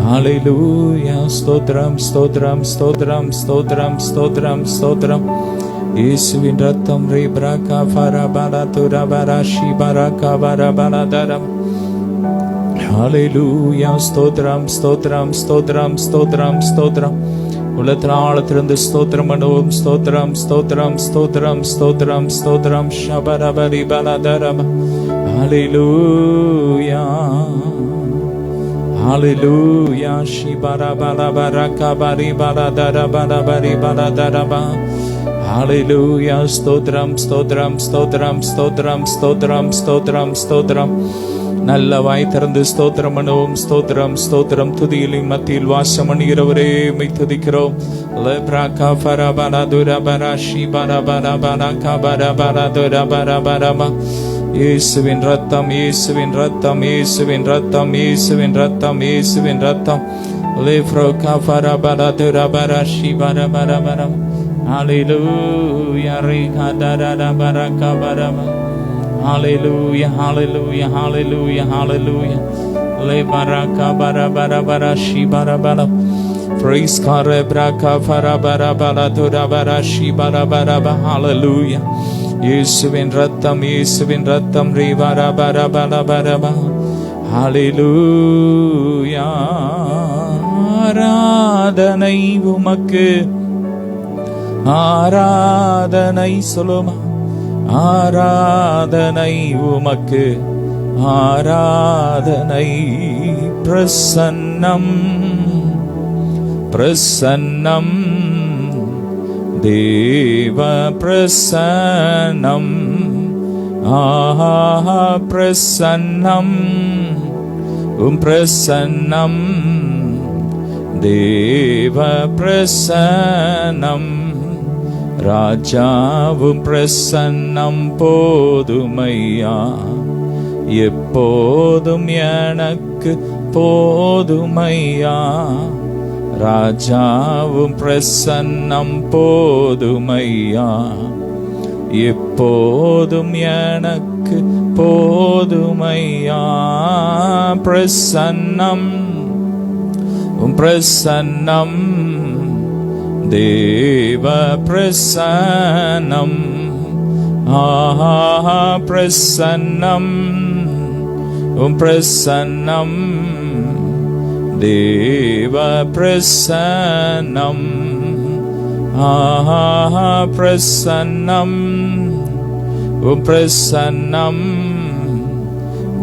ஹalleluya. ஸ்தோத்திரம் ஸ்தோத்திரம் ஸ்தோத்திரம் ஸ்தோத்திரம் ஸ்தோத்திரம் ஸ்தோத்திரம். இயேசுவின் ரத்தம் ரீப்ராகா ஃபரபலா துரபரா ஷிபராகா வரபலதரம். ஹalleluya. ஸ்தோத்திரம் ஸ்தோத்திரம் ஸ்தோத்திரம் ஸ்தோத்திரம் ஸ்தோத்திரம். உள்ளத்தின் ஆழத்திலிருந்து ஸ்தோத்திரம் பண்ணுவோம். ஸ்தோத்திரம் ஸ்தோத்திரம் ஸ்தோத்திரம் ஸ்தோத்திரம் ஸ்தோத்திரம். ஷபரபரி பலதரம். ஹalleluya. Hallelujah. Shibara bala baraka bari bala dara bala bari bala dara ba. Hallelujah. Stotram stotram stotram stotram stotram stotram stotram. நல்ல வாய் திறந்து ஸ்தோத்திரம் பண்ணுவோம். ஸ்தோத்திரம் ஸ்தோத்திரம். துதிகளின் மத்தியில் வாசம் பண்ணுகிறவரே உம்மை துதிக்கிறோம். லப்ராகா ஃபரபலா துரபரா ஷிபரா பலா பலகா பரபலா துரபரா பரபா. இயேசுவின் ரத்தம் இயேசுவின் ரத்தம் இயேசுவின் ரத்தம் இயேசுவின் ரத்தம் இயேசுவின் ரத்தம். லேப்ரோகா ஃபரபலா துரபரா ஷிபரா பரபரா. ஹalleluya. Rekha தரரா பரகா பரபா. Hallelujah, hallelujah, hallelujah, hallelujah. Le baraka bara bara bara shi bara bara. Praise God, baraka bara bara bara dura bara shi bara bara bara. Hallelujah. Yesuvin rattam, Yesuvin rattam, re bara bara bara bara bara. Hallelujah. ஆராதனை உமக்கு, ஆராதனை சொல்லுமா. ஆராதனை உமக்கு, ஆராதனை. பிரசன்னம் பிரசன்னம் தேவ பிரசன்னம். ஆஹா பிரசன்னம் பிரசன்னம் தேவ பிரசன்னம். ராஜாவும் பிரசன்னம் போதுமையா, எப்போதும் எனக்கு போதுமையா. ராஜாவும் பிரசன்னம் போதுமையா, எப்போதும் எனக்கு போதுமையா. பிரசன்னம் பிரசன்னம் தேவ பிரசன்னம். ஆஹா பிரசன்னம் பிரசன்னம் தேவ பிரசன்னம். ஆஹா பிரசன்னம் பிரசன்னம்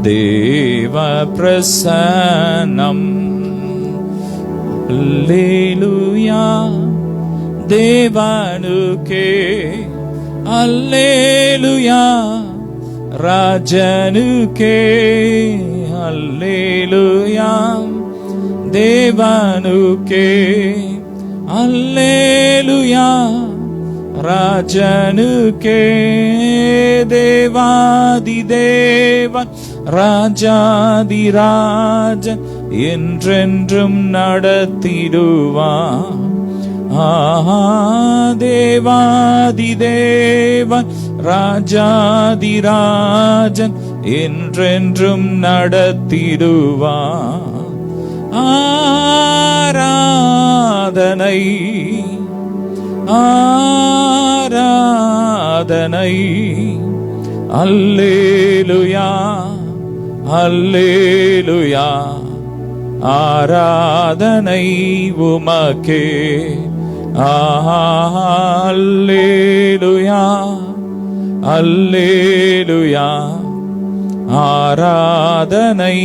தேவ பிரசன்னம். அல்லேலூயா தேவனுக்கே, அல்லேலூயா ராஜனுக்கே. அல்லேலூயா தேவனுக்கே, அல்லேலூயா ராஜனுக்கே. தேவாதி தேவன் ராஜாதி ராஜன் என்றென்றும் நடத்திடுவான். ஆஹா தேவாதி தேவன் ராஜாதி ராஜன் என்றென்றும் நடத்திடுவான். ஆராதனை ஆராதனை. அல்லேலூயா அல்லேலூயா. ஆராதனை உமக்கே. அல்லேலூயா அல்லேலூயா. ஆராதனை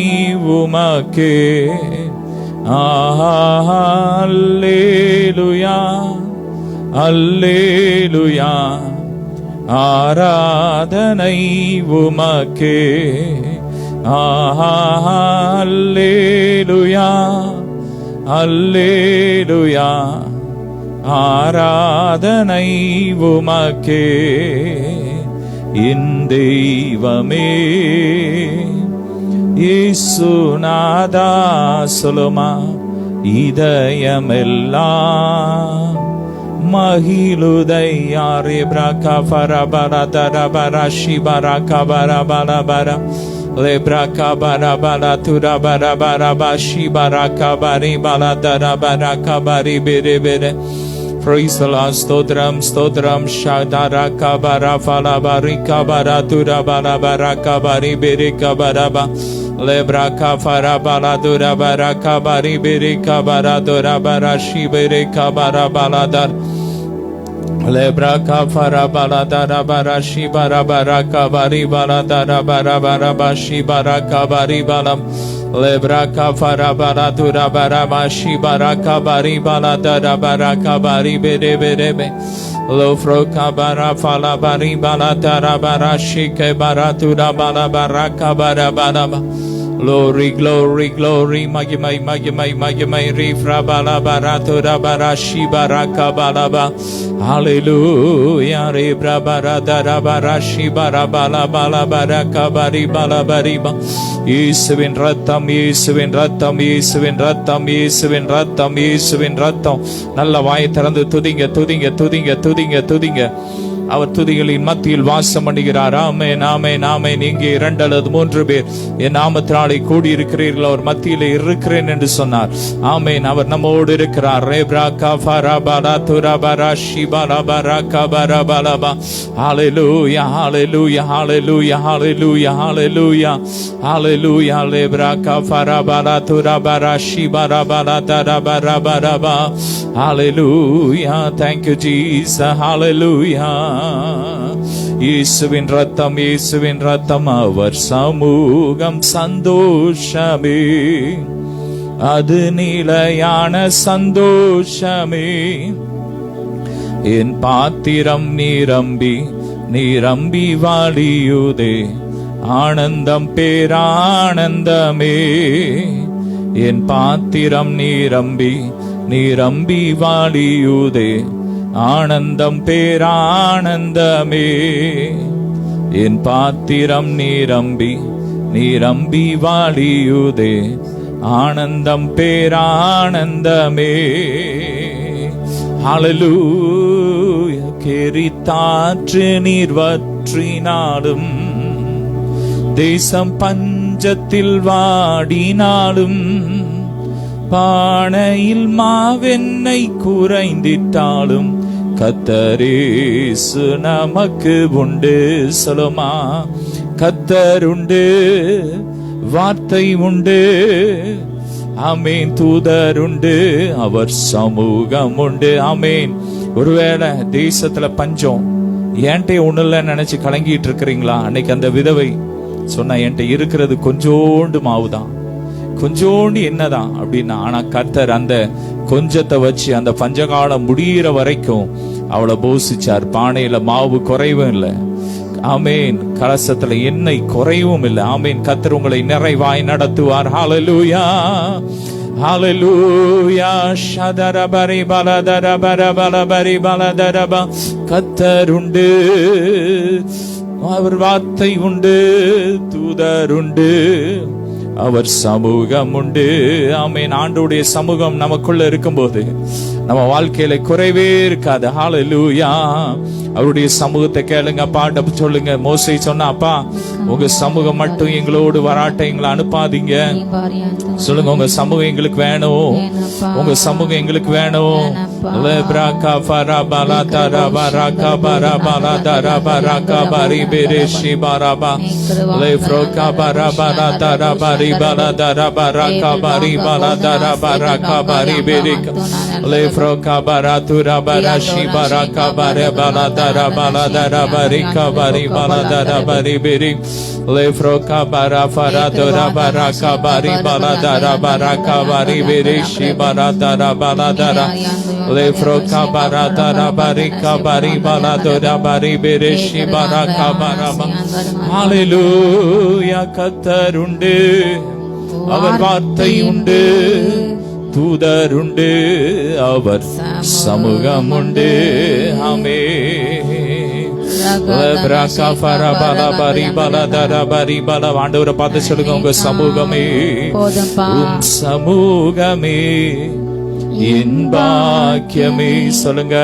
உமக்கே. அல்லேலூயா அல்லேலூயா. ஆராதனை உமக்கே. அல்லேலூயா அல்லேலூயா. ஆராதனை உமக்கே. என் தெய்வமே இயேசுநாதா சொல்லுமா. இதயமெல்லாம் மகிழுதையா. ரே பிரகா ஃபரபரா தரபரா ஷிபரா கபரா பரபரா. Lebraka bara bara tura bara bara bashi baraka bari bala dara baraka bari bere bere. Praise the Lord. Stodram stodram shadaraka bara fala barika bara tura bara baraka bari berika baraba. Lebraka fara bala dura baraka bari berika bara dura bara shi berika bara baladar. Lebraka fara baladara bara shi bara baraka bari baladara bara bara bashi baraka bari balam. Lebraka fara baladura bara bashi baraka bari baladara baraka bari bere bere be. Lofroka bara fala bari baladara bara shi ke baratura bala baraka bara bara. Glory, glory, glory, magimai, magimai, magimai, rifra bala baratura barashi baraka balaba. Hallelujah, ribra baradara barashi barabala bala baraka bari bala bariba. Yesuvin ratham, Yesuvin ratham, Yesuvin ratham, Yesuvin ratham, Yesuvin ratham. நல்ல வாயை திறந்து துதிங்க துதிங்க துதிங்க துதிங்க துதிங்க. அவர் துதிகளின் மத்தியில் வாசம் பண்ணுகிறார். ஆமென், ஆமென், ஆமென். இங்கே 2 அல்லது 3 பேர் என் நாமத்தினாலே கூடி இருக்கிறீர்கள், அவர் மத்தியிலே இருக்கிறேன் என்று சொன்னார். ஆமென். அவர் நம்மோடு இருக்கிறார். ரேப்ராகா ஃபராபாலா துராபாரா ஷிபாலா பராகா பராபாலபா. ஹalleluya, hallelujah, hallelujah, hallelujah, hallelujah, hallelujah. ரேப்ராகா ஃபராபாலா துராபாரா ஷிபாலா Bala தராபாராபாரபா. Hallelujah. Thank you Jesus. Hallelujah. இயேசுவின் ரத்தம், இயேசுவின் ரத்தம், அவர் சமூகம் சந்தோஷமே, அது நிலையான சந்தோஷமே. என் பாத்திரம் நிரம்பி நிரம்பி வாழியுதே, ஆனந்தம் பேரானந்தமே. என் பாத்திரம் நிரம்பி நிரம்பி வாழியுதே, ஆனந்தம் பேரானந்தமே. என் பாத்திரம் நிரம்பி நிரம்பி வாழியுதே, ஆனந்தம் பேரானந்தமே. ஹalleluya. கெரித்தாற்று நீர் வற்றினாலும், தேசம் பஞ்சத்தில் வாடினாலும், பானையில் மாவெண்ணை குறைந்திட்டாலும், கர்த்தரேசு நமக்கு உண்டு. சொல்லுமா, கர்த்தர் உண்டு, வார்த்தை உண்டு, ஆமேன். தூதர் உண்டு, அவர் சமூகம் உண்டு. ஆமேன். ஒருவேளை தேசத்துல பஞ்சம், என்கிட்ட ஒண்ணு இல்லைன்னு நினைச்சு கலங்கிட்டு இருக்கிறீங்களா? அன்னைக்கு அந்த விதவை சொன்ன, என்கிட்ட இருக்கிறது கொஞ்சோண்டு மாவுதான், கொஞ்சோண்டு என்னதான் அப்படின்னா. ஆனா கர்த்தர் அந்த கொஞ்சத்தை வச்சு அந்த பஞ்சகாலம் முடிகிற வரைக்கும் அவளை போஷிச்சார். பானையில மாவு குறைவும் இல்லை, ஆமேன். கலசத்துல எண்ணெய் குறைவும் இல்லை, ஆமேன். கர்த்தர் உங்களை நிறைவாய் நடத்துவார். ஹalleluya, ஹalleluya. ஷதரபரி பலதரபரபலபரி பலதரப. கர்த்தர் உண்டு, அவர் வார்த்தை உண்டு, தூதர் உண்டு, அவர் சமூகம் உண்டு. ஆமென். ஆண்டவருடைய சமூகம் நமக்குள்ள இருக்கும்போது நம்ம வாழ்க்கையில குறைவே இருக்காது. ஹalleluya. அவருடைய சமூகத்தை கேளுங்க, பாட சொல்லுங்க. மோசே சொன்னா, அப்பா உங்க சமூகம் மட்டும் எங்களோடு வராட்ட எங்களை அனுப்பாதீங்க. சொல்லுங்க, உங்க சமூகம் எங்களுக்கு வேணும், உங்க சமூகம் எங்களுக்கு வேணும். லெப்ராகா ஃபராபாலா தராபாராகா பராபாலா தராபாராகா பரி பெரேஷி பராபா. லெப்ரோகா பராபாலா தராபாரி பாலா தராபாராகா பரி பாலா தராபாராகா பரி பெரிகா. லெப்ரோகா பராதுரா பராஷி பராகா பரே பாலா தராபாலா தராபாரிகா பரி பாலா தராபாரி பெரி. Lefroka bara faradora baraka bari baladara baraka bari bereshi baladara baladara. Lefroka baradara barika bari baladora bari bereshi baraka baraba. Hallelujah. கர்த்தர் உண்டு, அவர் வார்த்தை உண்டு, தூதர் உண்டு, அவர் சமூகம் உண்டு. ஆமென். ஆண்டவரை பார்த்து சொல்லுங்க, உங்க சமூகமே, உம் சமூகமே என் பாக்கியமே. சொல்லுங்க,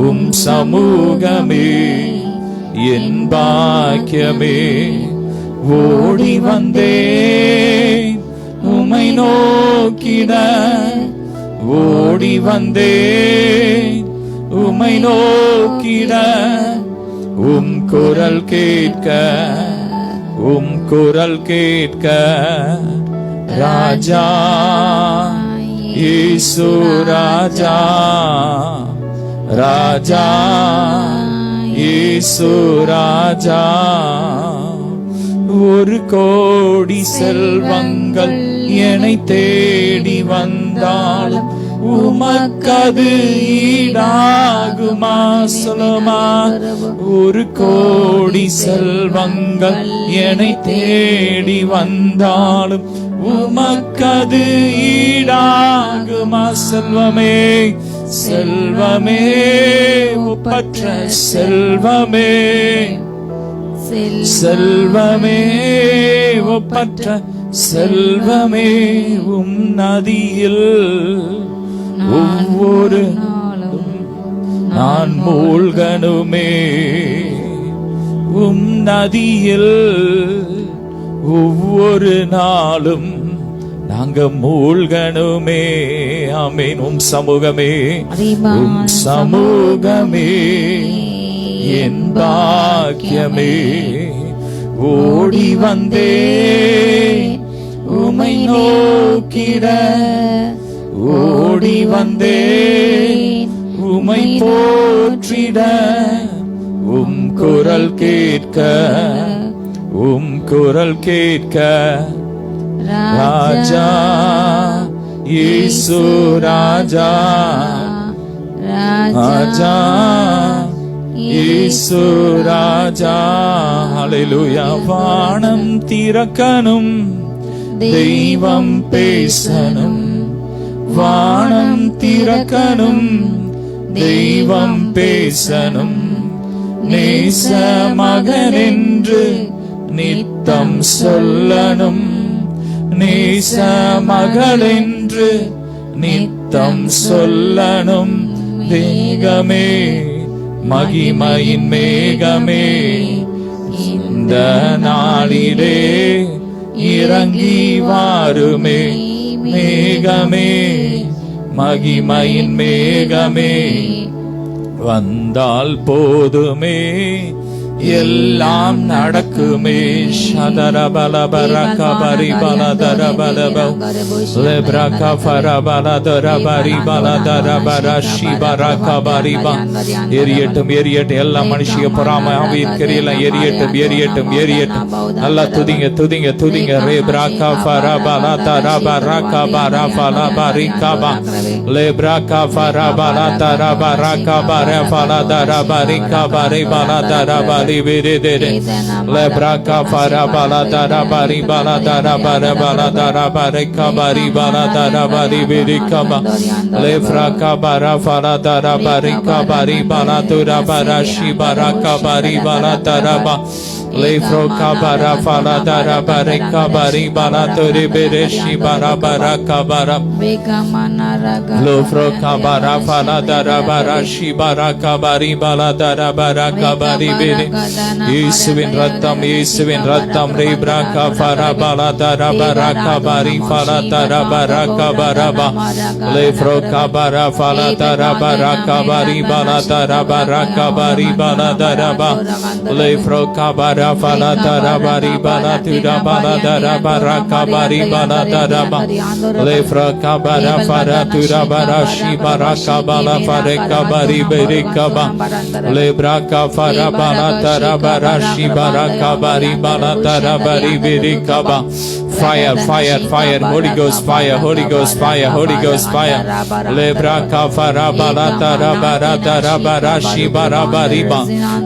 உம் சமூகமே என் பாக்கியமே. ஓடி வந்தேன் உம்மை நோக்கிட, ஓடி வந்தேன் உம்மை நோக்கிட, உம் குரல் கேட்க, உம் குரல் கேட்க. ராஜா இயேசு ராஜா, ராஜா இயேசு ராஜா. ஒரு கோடி செல்வங்கள் என்னை தேடி வந்தாலும் உமக்கது ஈடாகுமா? சொல்லுமா. ஒரு கோடி செல்வங்கள் என்னை தேடி வந்தாலும் உமக்கது ஈடாகுமா? செல்வமே செல்வமே ஒப்பற்ற செல்வமே, செல்வமே ஒப்பற்ற செல்வமே. உம் நதியில் ஒவ்வொரு நாளும் நான் மூழ்கணுமே, உம் நதியில் ஒவ்வொரு நாளும் நாங்க மூழ்கணுமே. ஆமேன். உம் சமூகமே, உம் சமூகமே என் பாக்கியமே. ஓடி வந்தே உம்மை நோக்கிட, ஓடி வந்தே உம்மை போற்றிட, உம் குரல் கேட்க, உம் குரல் கேட்க. ராஜா இயேசு ராஜா, ராஜா இயேசு ராஜா. ஹல்லேலூயா. வானம் திறக்கணும், தெய்வம் பேசணும், வானம் திறக்கணும், தெய்வம் பேசணும். நேச மகன் என்று நித்தம் சொல்லணும், நேச மகள் என்று நித்தம் சொல்லணும். மேகமே, மகிமையின் மேகமே, இந்த நாளிலே இறங்கி வாருமே. மேகமே, மகிமையின் மேகமே, வந்தால் போதுமே எல்லாம் நடக்குமே. ஷதரபலபரகபரி பலதரபலப லெப்ரகஃபரபலதரபரி பலதரபரஷிபரகபரிப. எரியட்டும் எரியட்டும் எல்லா மனுஷிய பொறாம ஆவியிற்கரியெல்லாம் எரியட்டும் எரியட்டும் எரியட்டும். நல்லா துதிங்க துதிங்க துதிங்க. ரெப்ரகஃபரபலதரபரகபரபலபரிகப லெப்ரகஃபரபலதரபரகபரபலதரபரிகபரிபலதரபரி விரிதிரி. லெப்ரகா ஃபரபலதர பரி பலதர பர பலதர பரி கபரி பலதர பரி விரிகப. லெப்ரகா பர பலதர பரி கபரி பலதுர பர ஷிபர கபரி பலதர ப. லெப்ரகா பர பலதர பரி கபரி பலதுரி பிரி ஷிபர பர கபர. லெப்ரகா பர பலதர பர ஷிபர கபரி பலதர பர கபரி பிரி. இயேசுவின் ரத்தம், இயேசுவின் ரத்தம். ரேப்ரகா ஃபரபலதர பரகபரி பலதர பரகபரப. லெப்ரகா பர பலதர பரகபரி பலதர பரகபரி பலதரப. லெப்ரகா பர பலதர பரி பலதுர பலதர பரகபரி பலதரப. லெப்ரகா பர பரதுர பரஷி பரகபல பரகபரி பரிகப. லெப்ரகா ஃபரபலதர barashi barakabari balatarabari birikaba. Fire, fire, fire, Holy Ghost fire, Holy Ghost fire, Holy Ghost fire. Lebraka farabalatarabaratarabashi barabariba.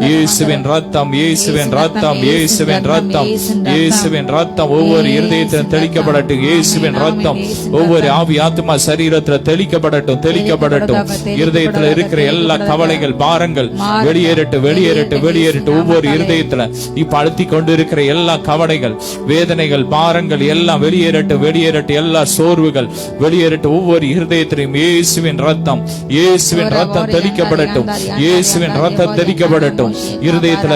இயேசுவின் ரத்தம், இயேசுவின் ரத்தம், இயேசுவின் ரத்தம், இயேசுவின் ரத்தம் ஒவ்வொரு இருதயத்திலும் தெளிக்கப்படட்டும். இயேசுவின் ரத்தம் ஒவ்வொரு ஆவி ஆத்மா சரீரத்தில் தெளிக்கப்படட்டும், தெளிக்கப்படட்டும். இருதயத்தில் இருக்கிற எல்லா கவலைகள், பாரங்கள் வெளியேறட்டும், வெளியேறட்டும், வெளியேறட்டும். ஒவ்வொரு இருதயத்துல இப்ப அழுத்தி கொண்டு இருக்கிற எல்லா கவலைகள், வேதனைகள், பாரங்கள் பயங்கள் எல்லாம் வெளியேறட்டும், வெளியேறட்டும். எல்லா சோர்வுகள் வெளியேறட்டும். ஒவ்வொரு இருதயத்திலும் இயேசுவின் ரத்தம், இயேசுவின் ரத்தம் தெளிக்கப்படட்டும், இயேசுவின் ரத்தம் தெளிக்கப்படட்டும். இருதயத்துல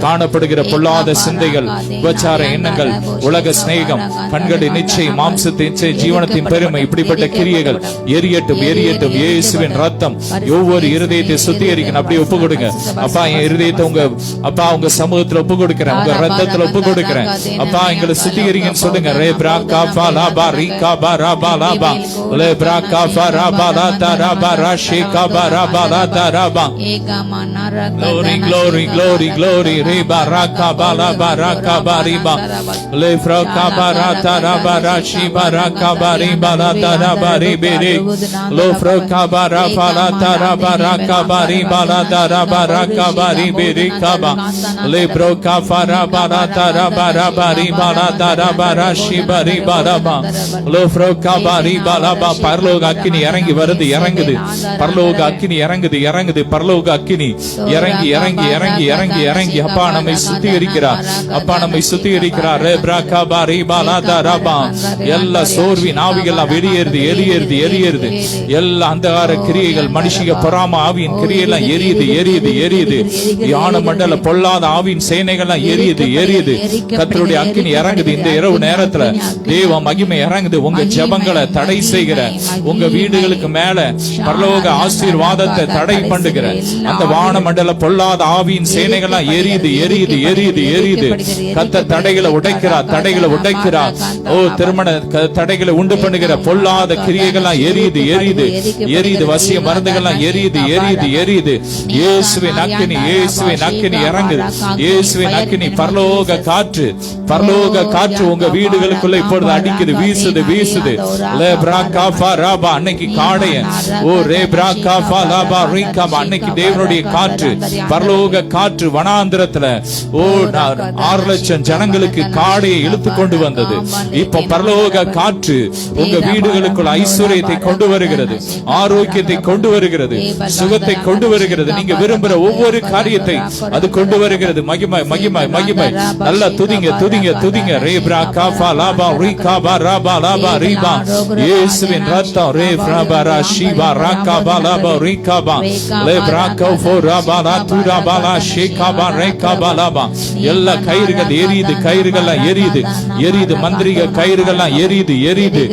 காணப்படுகிற பொல்லாத சிந்தைகள், உபச்சார எண்ணங்கள், உலக சிநேகம், கண்களின் நிச்சயம், மாம்சத்தின் நிச்சயம், ஜீவனத்தின் பெருமை, இப்படிப்பட்ட கிரியைகள் எரியட்டும், எரியட்டும். இயேசுவின் ரத்தம் ஒவ்வொரு இருதயத்தை சுத்திகரிக்கணும். அப்படியே ஒப்பு கொடுங்க. அப்பா, என் இருதயத்தை உங்க சமூகத்துல ஒப்பு கொடுக்கிறேன், உங்க ரத்தத்துல ஒப்பு கொடுக்கிறேன். அப்பா, எங்களை சுத்திகரிங்கன்னு சொல்லுங்க. ரே பிராகா பாலாபா ரீகா பாராபா லாபா லே பிராகா பாராபா லாதா ராபா ராஷேகா பாராபா லாதா ராபா. Glory, glory, glory, glory. Re baraka balaba raka bariba le fraka barata raba rashi baraka bariba la taraba ribere lo fraka baraba la taraba raka bariba la taraba raka baribere kaba le broka faraba la taraba raba riba la taraba rashi bariba raba lo fraka bariba laba. பரலோக அக்கினி இறங்கி வருது, இறங்குது. பரலோக அக்கினி இறங்குது, இறங்குது. பரலோக அக்கினி இறங்கி இறங்கி இறங்கி இறங்கி இறங்கி அப்பா நம்மை சுத்திகரிக்கிறார், அப்பா நம்மை சுத்திகரிக்கிறார். எல்லா சோர்வின் ஆவிகள் வெளியேறுது, எரியுது, எரியுது. எல்லா அந்தகார கிரியைகள், மனுஷிக பொறாம ஆவியின் கிரியெல்லாம் எரியுது, எரியுது, எரியுது. யான மண்டல பொல்லாத ஆவியின் சேனைகள்லாம் எரியுது, எரியுது. கர்த்தருடைய அக்கினி இறங்குது. இந்த இரவு நேரத்துல தேவ மகிமை இறங்குது. உங்க ஜெபங்களை தடை செய்கிற, உங்க வீடுகளுக்கு மேல பரலோக ஆசீர்வாதத்தை தடை பண்ணுகிற அந்த வான மண்டல பொல்லாத ஆவியின் சேனைகள்லாம் எரியுது, எரியுது, எரியுது, எரியுது. கர்த்தர் தடைகளை உடைக்கிறார், தடைகளை உடைக்கிறார். ஓ, திருமண தடைகளை உண்டு பண்ணுகிற பொல்லாத கிரியைகள்லாம் எரியுது, எரியுது, எரியுது. வசிய மருந்துகள்லாம் எரியுது, எரியுது, எரியுது. இயேசுவின் அக்கினி, இயேசுவின் அக்கினி இறங்குது, இயேசுவின் அக்கினி. பரலோக காற்று, பரலோக காற்று உங்க வீடுகளுக்குள்ள இப்பொழுது அடிக்குது, வீசுது, வீசுது. லே பிராகா பாராபா. அன்னைக்கு காடைய, ஓ ரே பிராகா பாலாபா ரீகா. அன்னைக்கு தேவனுடைய காற்று, பரலோக காற்று வனாந்திரத்துல, ஓ 6 லட்சம் ஜனங்களுக்கு காடையை இழுத்து கொண்டு வந்தது. இப்ப பரலோக காற்று உங்க வீடுகளுக்குள் ஐஸ்வர்யத்தை கொண்டு வருகிறது, ஆரோக்கியத்தை கொண்டு வருகிறது, சுகத்தை கொண்டு வருகிறது. நீங்க விரும்புற ஒவ்வொரு காரியத்தை அது கொண்டு வருகிறது. மகிமை, மகிமை, மகிமை. நல்லா துதிங்க, துதிங்க, துதிங்க. ரே பிராகா பாலாபா ரீகா பாராபா லாபா ரீபா. இயேசுவின் ரத்தம். ரே பிராபா ராஷிபா ராகா பாலாபா ரீகா பா லே பிராகா ஃபோராபா லாதுராபா ஷேகாபா ரேகாபா லாபா. எல்லா கயிறுகள் எரியுது, கயிறுகள் எரியுது, எரியுது. மந்திரிக கயிறுகள்லாம் எரியுது, எரியுது,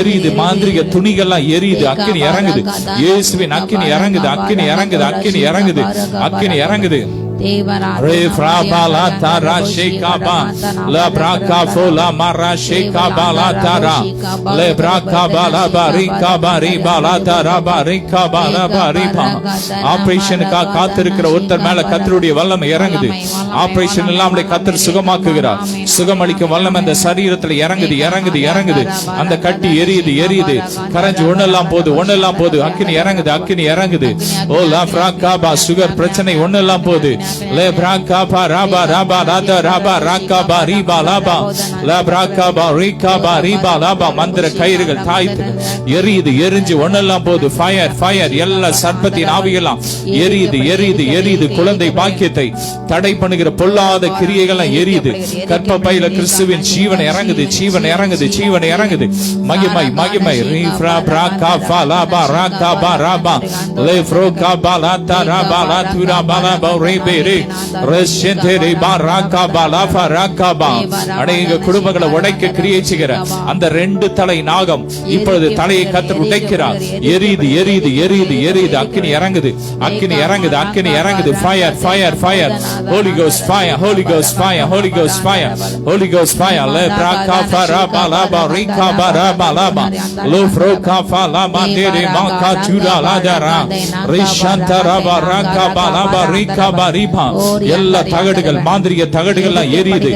எரியுது. மாந்திரிக துணிகள்லாம் எரியுது. அக்கினி இறங்குது, இயேசுவின் அக்கினி இறங்குது, அக்கினி இறங்குது, அக்கினி இறங்குது, அக்கினி இறங்குது. Re fraba la tara shekaba la braka fola mara shekaba la tara le braka bala barika barika la tara barika bala barika. ஆபரேஷனுக்கா காத்திருக்கிற ஒருத்தர் மேல கர்த்தருடைய வல்லமை இறங்குது. ஆபரேஷன் இல்லாமலே கர்த்தர் சுகமாக்குகிறார். சுகமளிக்கும் வல்லமை அந்த சரீரத்துல இறங்குது, இறங்குது, இறங்குது. அந்த கட்டி எரியுது, எரியுது. கரஞ்சு ஒண்ணெல்லாம் போது, ஒண்ணெல்லாம் போது. அக்கினி இறங்குது, அக்கினி இறங்குது. ஓ லா பிராகாபா. சுகர் பிரச்சனை ஒண்ணெல்லாம் போது. Le braka pa raba raba rada raba raka ba riba laba la braka ba rika ba riba laba. மந்திர கயிறுகள் தாய்த்து எரியுது, எரிஞ்சு ஒண்ணெல்லாம் போது. Fire, fire. எல்லா சர்ப்பத்தின் ஆவியெல்லாம் எரியுது, எரியுது, எரியுது. குழந்தை பாக்கியத்தை தடை பண்ணுகிற பொல்லாத கிரியைகள்லாம் எரியுது. கர்ப்பப்பையில கிறிஸ்துவின் ஜீவன் இறங்குது, ஜீவன் இறங்குது, ஜீவன் இறங்குது. மகிமை, மகிமை. ரீஃப்ரா பிரகா ஃபா லாபா ராகா பா ராபா லே ஃப்ரோகா பா லாதா ராபா லாதுரா பா லாபா ரேபேரே ரெஷென்தேரே பா ராகா பா லாஃபா ராகா பா. அநேக குடும்பங்களை உடைக்க கிரியை செய்கிற அந்த 2 தலை நாகம் இப்பொழுது தலையை கர்த்தர் உடைக்கிறார். எரியுது, எரியுது, எரியுது, எரியுது. அக்கினி இறங்குது, அக்கினி இறங்குது, அக்கினி இறங்குது. Fire, fire, fire. Holy Ghost fire, Holy Ghost fire, Holy Ghost fire, Holy Ghost fire. Le braka faraba laba rika baraba laba lo froka falaba dere maka chura ladara rishanta raba raka balaba rika bariba. எல்லா தகடுகள், மாந்திரிக தகடுகள்லாம் எரியுது,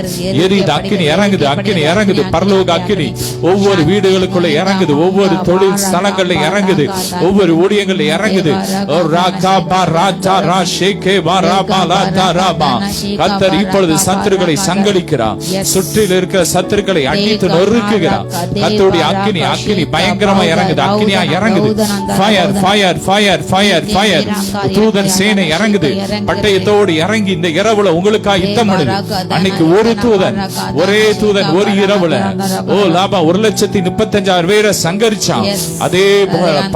எரியுது. அக்கினி இறங்குது, அக்கினி இறங்குது. பரலோக அக்கினி ஒவ்வொரு வீடுகளுக்குள்ள இறங்குது, ஒவ்வொரு தொழில் ஸ்தலங்கள்ல இறங்குது, ஒவ்வொரு ஊழியங்கள்ல இறங்குது. ராகா பா ராஜா ரா ஷேகே பா ராபா லாதா ராபா. கர்த்தர் இப்பொழுது சத்துருக்களை சங்கடிக்கிறார், சுற்றில் இருக்கிற சத்துருக்களை அடித்து நொறுக்குகிறார். கர்த்தருடைய அக்கினி, அக்கினி பயங்கரமா இறங்குது, அக்கினியா இறங்குது. Fire, fire, fire, fire, fire. தூதன் சேனை இறங்குது, பட்டயத்தோடு வல்லமையோடு இறங்கி இந்த இரவுல உங்களுக்காக யுத்தம் பண்ணுது. அன்னைக்கு ஒரு தூதன், ஒரே தூதன் ஒரு இரவுல லாபா 1,35,000 பேரை சங்கரிச்சான். அதே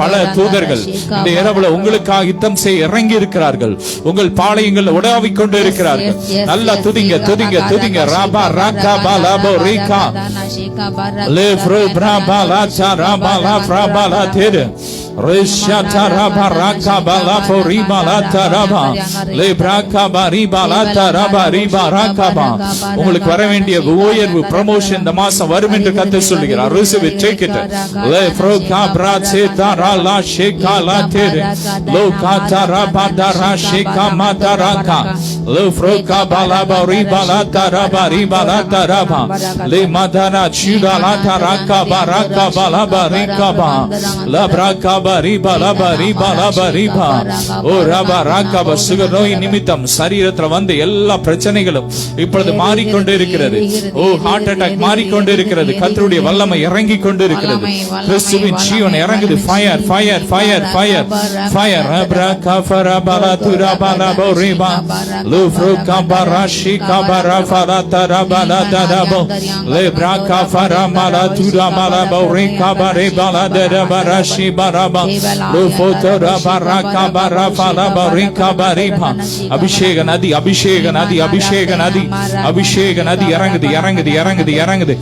பல தூதர்கள் இந்த இரவுல உங்களுக்காக யுத்தம் செய்ய இறங்கி இருக்கிறார்கள். உங்கள் பாளையங்கள் உடாவிக் கொண்டு இருக்கிறார்கள். நல்லா துதிங்க துதிங்க துதிங்க. ராபா ராகா பாலாபோ ரீகா லே ஃப்ரோ பிராபா லாச்சா ராபா லா ஃப்ராபா லா தேரு Rishata raba raka bala riba la taraba le braka bariba la taraba riba raka ba. உங்களுக்கு வர வேண்டிய உயர்வு promotion இந்த மாசம் வரும் என்று கர்த்தர் சொல்கிறார். Receive it, take it. Le froka brache tara la sheka la tere lo kata raba dara sheka mataraka le froka bala riba la taraba riba la taraba le madana chida la taraka baraka bala barika ba la braka sugar நோய் நிமித்தம் சரீரத்தில் வந்த எல்லா பிரச்சனைகளும் இப்பொழுது மாறிக்கொண்டு இருக்கிறது. Heart attack மாறிக்கொண்டு இருக்கிறது. கர்த்தருடைய வல்லமை இறங்கி கொண்டு இருக்கிறது. கிறிஸ்துவின் ஜீவன் இறங்குது. Fire fire fire fire fire அப்ரகா ஃபரபலா துரபலா போரிபா லூஃப்ருகா பராஷி கபரா ஃபரதரபலா தரபோ லேப்ரகா ஃபரமலா துரபலா போரிகா பரேபலா தரபராஷி பரபா அபிஷேக நதி அபிஷேக நதி அபிஷேக நதி அபிஷேக நதி இறங்குது இறங்குது இறங்குது இறங்குது.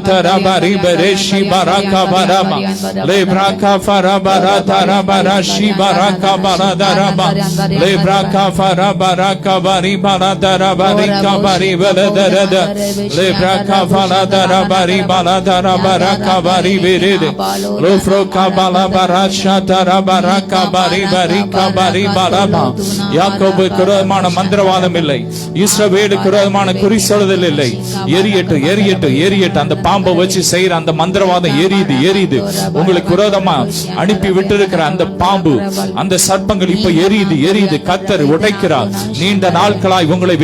Tarabari bereshi baraka barama le braka farabara tarabara shi baraka baradaraba le braka farabaraka bari baradarabari kabari baladarada le braka faradarabari baladarabara bari berede lo froka balabarasha tarabaraka bari bari kabari balaba. யாக்கோபுக்கு விரோதமான மந்திரவாதம் இல்லை, இஸ்ரவேலுக்கு விரோதமான குறி சொல்லுதல் இல்லை. எரியட்டு எரியட்டு எரியட்டு. அந்த பாம்பை வச்சு செய்யற அந்த மந்திரவாதம் எரியுது எரியுது. உங்களுக்கு விரோதமா அனுப்பி விட்டிருக்கிற அந்த பாம்பு, அந்த சர்ப்பங்கள் இப்ப எரியுது எரியுது. கர்த்தர் உடைக்கிறார். நீண்ட நாட்களாய் உங்களை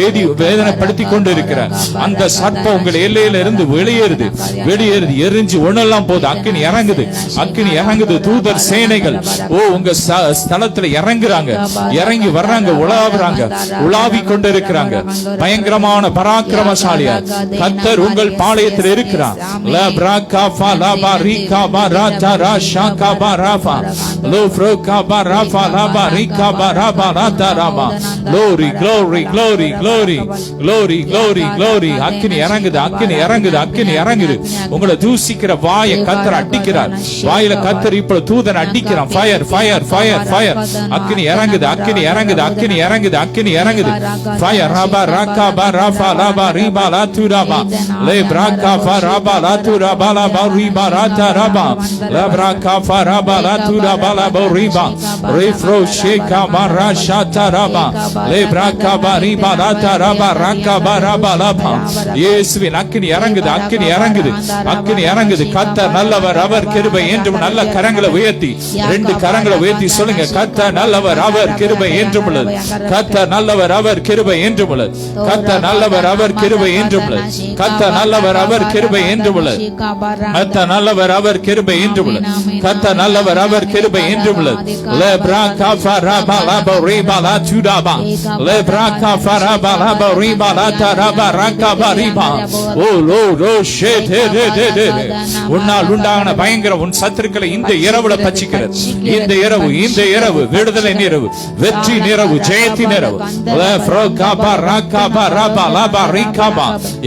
வேதனைப்படுத்தி கொண்டு இருக்கிற அந்த சர்ப்பம் உங்கள் எல்லையில இருந்து வெளியேறுது வெளியேறுது. எரிஞ்சு ஒண்ணெல்லாம் போது. அக்கினி இறங்குது அக்கினி இறங்குது. தூதர் சேனைகள் உங்க ஸ்தலத்துல இறங்குறாங்க, இறங்கி வர்றாங்க, உலாவுறாங்க, உலாவி கொண்டு இருக்கிறாங்க. பயங்கரமான பராக்கிரமசாலியா கர்த்தர் உங்கள் பாளையத்தில் இருக்கிறார். Glory, glory, glory, glory, glory, glory, glory. அக்கினி இறங்குது அக்கினி இறங்குது அக்கினி இறங்குது. உங்களை தூசிக்கிற வாயை கர்த்தர் அடிக்கிறார். வாயில கர்த்தர் இப்ப தூதன் அடிக்கிறான். Fire fire fire fire. அக்கினி இறங்குது அக்கினி இறங்குது அக்கினி இறங்குது அக்கினி இறங்குது. ஃபயர் ரபா ரகா பரஃபா லபா ரிபா லா துரபா லே பிரகா ஃபரபா லா துரபா லா ரிபா ரா தரபா லே பிரகா ஃபரபா லா துரபா லா ரிபா ரிஃப்ரோ ஷேகா பரஷா தரபா லே பிரகா பரிபா லா தரபா ரகா பரபா லபா. இயேசுவின் அக்கினி இறங்குது அக்கினி இறங்குது அக்கினி இறங்குது. கர்த்தர் நல்லவர், அவர் கிருபை என்றும். நல்ல கரங்களை உயர்த்தி, ரெண்டு கரங்களை உயர்த்தி சொல்லுங்க, கர்த்தர் நல்லவர், அவர் கிருபை என்றும் உள்ளது. கர்த்தர் நல்லவர், அவர் கிருபை என்றும் உள்ளது. கர்த்தர் நல்லவர், அவர் கிருபை என்றும் உள்ளது. கர்த்தர் நல்லவர், அவர் கிருபை என்றும் உள்ளது. கர்த்தர் நல்லவர், அவர் கிருபை என்றும் உள்ளது. கர்த்தர் நல்லவர், அவர் கிருபை என்றும் உள்ளது. லெப்ரா கஃபரபா லபா ரிபா லா துடாபா லெப்ரா கஃபரபா லபா ரிபா லா தரபா ரகபா ரிபா. ஓ லோ லோ ஷேட் ஹே ஹே ஹே. உன்னால் உண்டான பயங்கர உன் சத்துருக்களை இந்த இரவுல பச்சிக்கிறது. இந்த இரவு, இந்த இரவு விடுதலை இரவு, வெற்றி இரவு, ஜெயத்தின் இரவு.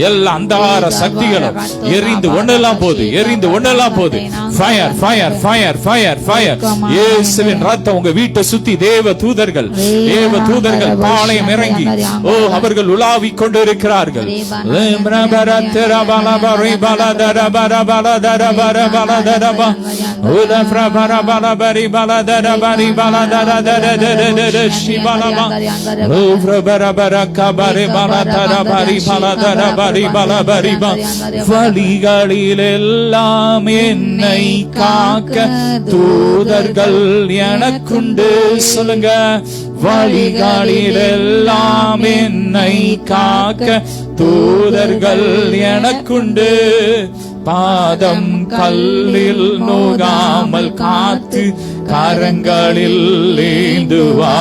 எல்லா அந்தகார சக்திகளும் எரிந்து ஒண்ணெல்லாம் போது, எரிந்து ஒண்ணெல்லாம் போது. Fire fire fire fire fire. இயேசுவின் ரத்தம் உங்க வீட்டை சுத்தி தேவ தூதர்கள், தேவ தூதர்கள் பாளையம் இறங்கி அவர்கள் உலாவி கொண்டு இருக்கிறார்கள். வழிகளிலெல்லாம் என்னை காக்க தூதர்கள் எனக்குண்டு. சொல்லுங்க, வழிகளிலெல்லாம் என்னை காக்க தூதர்கள் எனக்குண்டு. பாதம் கல்லில் நோகாமல் காத்து கரங்களில் ஏந்துவா.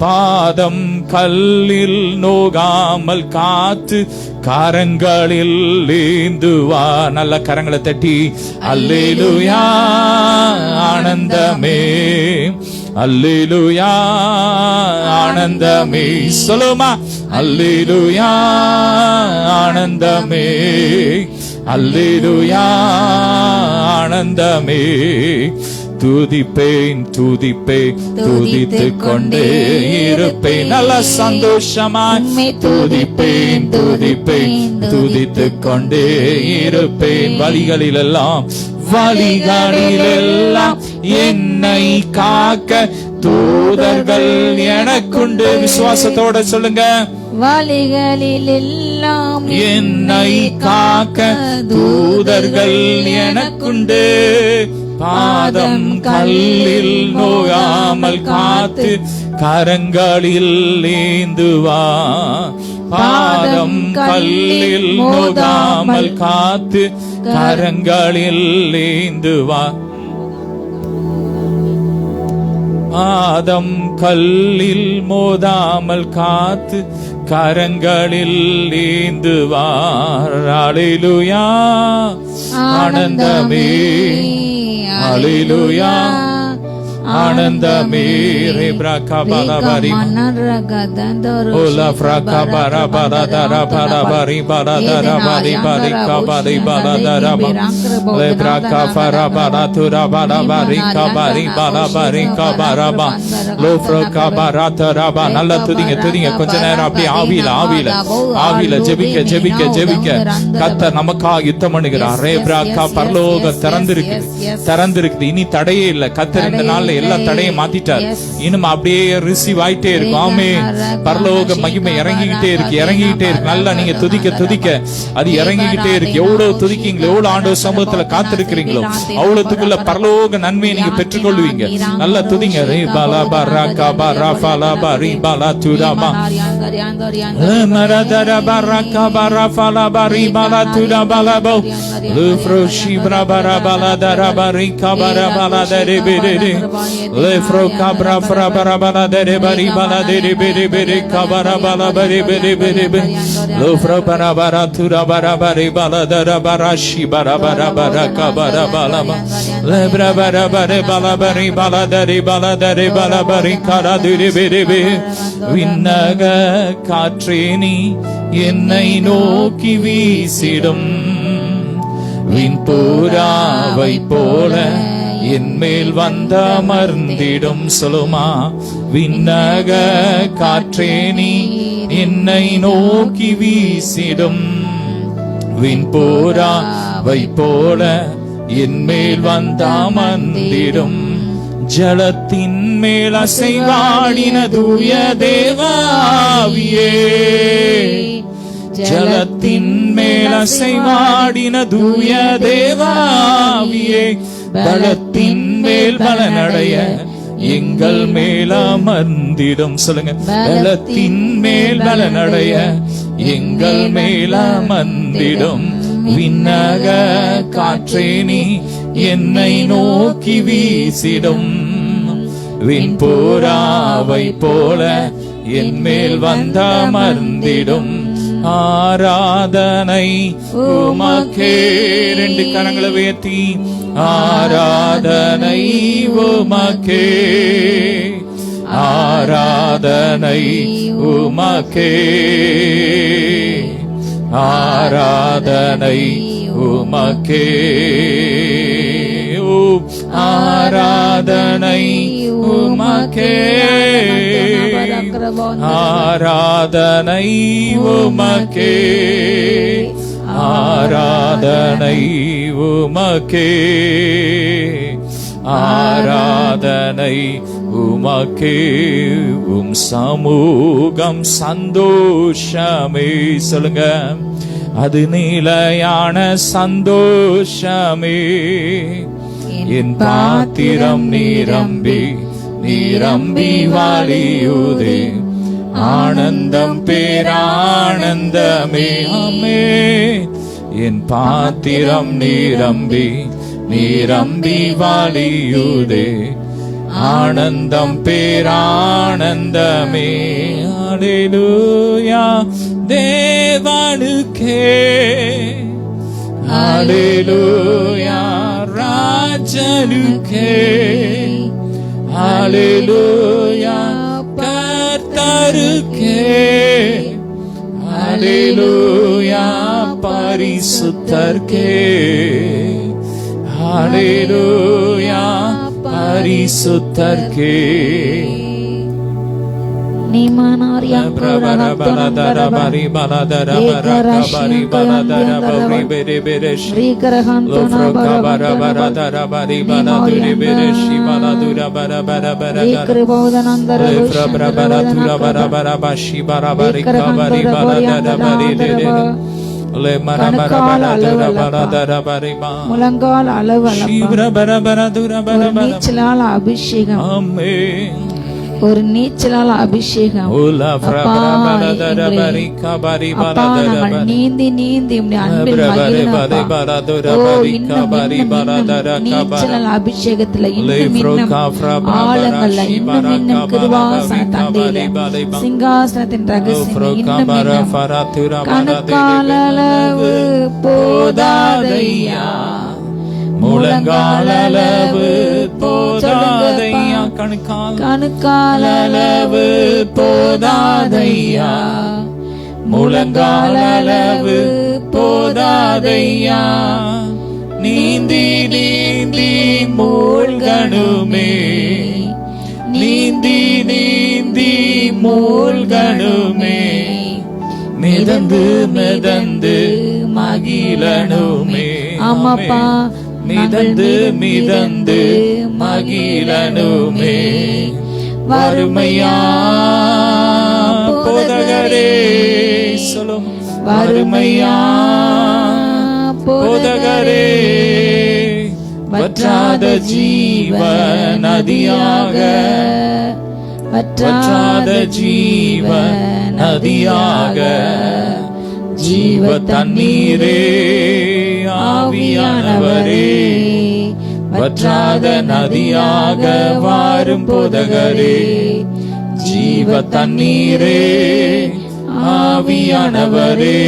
பாதம் கல்லில் நோகாமல் காத்து கரங்களில் ஏந்துவா. நல்ல கரங்களை தட்டி அல்லேலூயா ஆனந்தமே, அல்லேலூயா ஆனந்தமே. சொல்லுமா, அல்லேலூயா ஆனந்தமே, அல்லேலூயா ஆனந்தமே. துதிப்பேன் துதிப்பேன் துதித்துக் கொண்டே இருப்பேன். நல்ல சந்தோஷமாய் துதிப்பேன் துதிப்பேன் துதித்துக் கொண்டே இருப்பேன். வழிகளிலெல்லாம் வழிகளிலெல்லாம் என்னை காக்க தூதர்கள் எனக்குண்டு. விசுவாசத்தோட சொல்லுங்க, வழிகளிலெல்லாம் என்னை காக்க தூதர்கள் எனக்குண்டு. பாதம் கல்லில் நோகாமல் காத்து கரங்களில் ஏந்துவா. பாதம் கல்லில் நோகாமல் காத்து கரங்களில் ஏந்துவா. பாதம் கல்லில் மோதாமல் காத்து கரங்களில் ஏந்துவார். அல்லேலூயா ஆனந்தமே, அல்லேலூயா ஆனந்தமே. ரெப்ராகா பாலபரி ஓலா ஃப்ராகா பாரபர தரபர பரி பரதர பரி பரி கபரி பரதர ரெப்ராகா பரபர துரபர பரி கபரி பரபரி கபரபா லோஃப்ராகா பரதரபா. நல்லா துதிங்க துதிங்க. கொஞ்ச நேரம் அப்படியே ஆவியில ஆவியில ஆவியில ஜெபிக்க ஜெபிக்க ஜெபிக்க. கர்த்தர் நமக்காக யுத்தம் பண்ணுகிறார். ரெப்ராகா பரலோகம் திறந்திருக்குது. இனி தடையே இல்லை. கர்த்தர் இந்த நாள்ல எல்லா தடையும் மாத்திட்டார். இன்னும் அப்படியே ரிசீவ் ஆயிட்டே இருக்கும். ஆமே, பரலோக மகிமை இறங்கிக்கிட்டே இருக்கு, இறங்கிக்கிட்டே இருக்கு. நல்லா நீங்க துதிக்க துதிக்க அது இறங்கிக்கிட்டே இருக்கு. எவ்வளவு துதிக்கீங்களோ, எவ்வளவு ஆண்டவர் சமூகத்துல காத்திருக்கிறீங்களோ, அவ்வளவுக்குள்ள பரலோக நன்மையை நீங்க பெற்றுக்கொள்வீங்க. நல்லா துதிங்க. ரே பாலா பரகா பரா பாலா பரி பாலா துராபா மரதர பரகா பரா பாலா பரி பாலா துராபா போ லுஃப்ரோஷி பிரபர பாலா தர பரி கபர பாலா தரே பெரே லெஃப்ரோ கப்ரா ஃப்ரபர பாலா தரே பரி பாலா தரே பெரே பெரே கபர பாலா பரி பெரே பெரே பெ லோஃப்ரோ பரபர துராபர பரி பாலா தர பராஷி பரபர பர கபர பாலா லெப்ர பர பரே பாலா பரி பாலா தரே பாலா தரே பாலா பரி கரா தரே பெரே பெ. விண்ணக காற்றே நீ என்னை நோக்கி வீசிடும். விண்புறாவை போல என் மேல் வந்தமர்ந்திடும். சொல்லுமா, விண்ணக காற்றே நீ என்னை நோக்கி வீசிடும். விண்புறாவை போல என் மேல் வந்தமர்ந்திடும். ஜலத்தின் மேல் அசைவாடின தூய தேவாவியே, ஜலத்தின் மேல் அசைவாடின தூய தேவாவியே, பலத்தின் மேல் பலனடைய எங்கள் மேல் அமர்ந்திடும். சொல்லுங்க, பலத்தின் மேல் பலனடைய எங்கள் மேல் அமர்ந்திடும். விண்ணக காற்றே நீ என்னை நோக்கி வீசிடும். விண்புறாவை போல என் மேல் வந்தமர்ந்திடும். ஆராதனை உமக்கே. ரெண்டு கரங்களை உயர்த்தி ஆராதனை உமக்கே, ஆராதனை உமக்கே, ஆராதனை உமக்கே, ஆராதனை உமக்கே, ஆராதனை உமக்கே, ஆராதனை உமக்கே, ஆராதனை உமக்கே. சமூகம் சந்தோஷமே. சொல்லுங்க, அது நிலையான சந்தோஷமே. என் பாத்திரம் நிரம்பி நிரம்பி வழியுதே, ஆனந்தம் பேரானந்தமே. ஆமே. என் பாத்திரம் நிரம்பி நிரம்பி வழியுதே, ஆனந்தம் பேரானந்தமே. அல்லேலூயா தேவனுக்கே, அல்லேலூயா ராஜனுக்கே, அல்லேலூயா கர்த்தருக்கே, அல்லேலூயா பரிசுத்தர்க்கே, அல்லேலூயா பரிசுத்தர்க்கே. நீமானாரியா பிரபரபரதர பரி பலதர பரகபரி பலதர பரி பெரி பெரிஷ் ரீகரஹந்தன பரபரபரதர பரி பலதுரி பெரிஷி பலதுர பரபரபர ரீகிருபோதனந்தர பிரபரபரதுர பரபரபஷி பரபரி கபரி பலதர பரி தெரி லே மரபரபரதுர பலதர பரிமா முழங்கால் அளவளப்பா பிரபரபரதுர பரபர நீச்சலால் அபிஷேகம். ஆமென். ஒரு நீச்சலால் அபிஷேகம். நாங்கள் நீந்தி நீந்தி அன்பில் நீச்சலால் அபிஷேகத்துல இன்னும் இன்னும் ஆழங்கள்ல இன்னும் இன்னும் கிருபாசன தந்தையில சிங்காசனத்தின் ரகசியம் இன்னும் இன்னும் கணக்காலளவு போதாதையா, முழங்காலளவு போதாதையா, கணுக்காலளவு போதாதையா, முழங்காலளவு போதாதையா. நீந்தி நீந்தி மூழ்கணுமே, நீந்தி நீந்தி மூழ்கணுமே, மிதந்து மிதந்து மகிழணுமே. ஆமாப்பா, மிதந்து மிதந்து மகிழணுமே. வறுமையா போதகரே சொல்லும், வறுமையா போதகரே, வற்றாத ஜீவ நதியாக, வற்றாத ஜீவ நதியாக, ஜீவ தண்ணீரே ஆவியானவரே, வற்றாத நதியாக வாரும் போதகரே, ஜீவ தண்ணீரே ஆவியானவரே,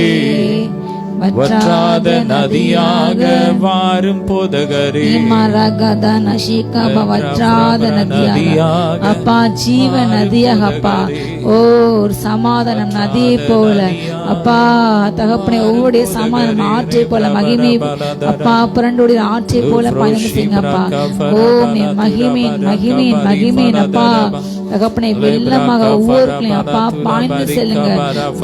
வற்றாத நதியாக வாரும் போதகரே. வற்றாத நதியாக அப்பா, ஜீவ நதியாக அப்பா, ஓ சமாதானம் நதியை போல அப்பா தகப்பனை, ஒவ்வொரு சமாதானம் ஆற்றை போல மகிமை அப்பா, புரண்டுடைய ஆற்றை போல பயணம் செய்யுங்கப்பா. ஓ மகிமேன் மகிமேன் மகிமேன் அப்பா தகப்பனை, வெள்ளமாக ஒவ்வொருக்களையும் அப்பா பாய்ந்து செல்லுங்க.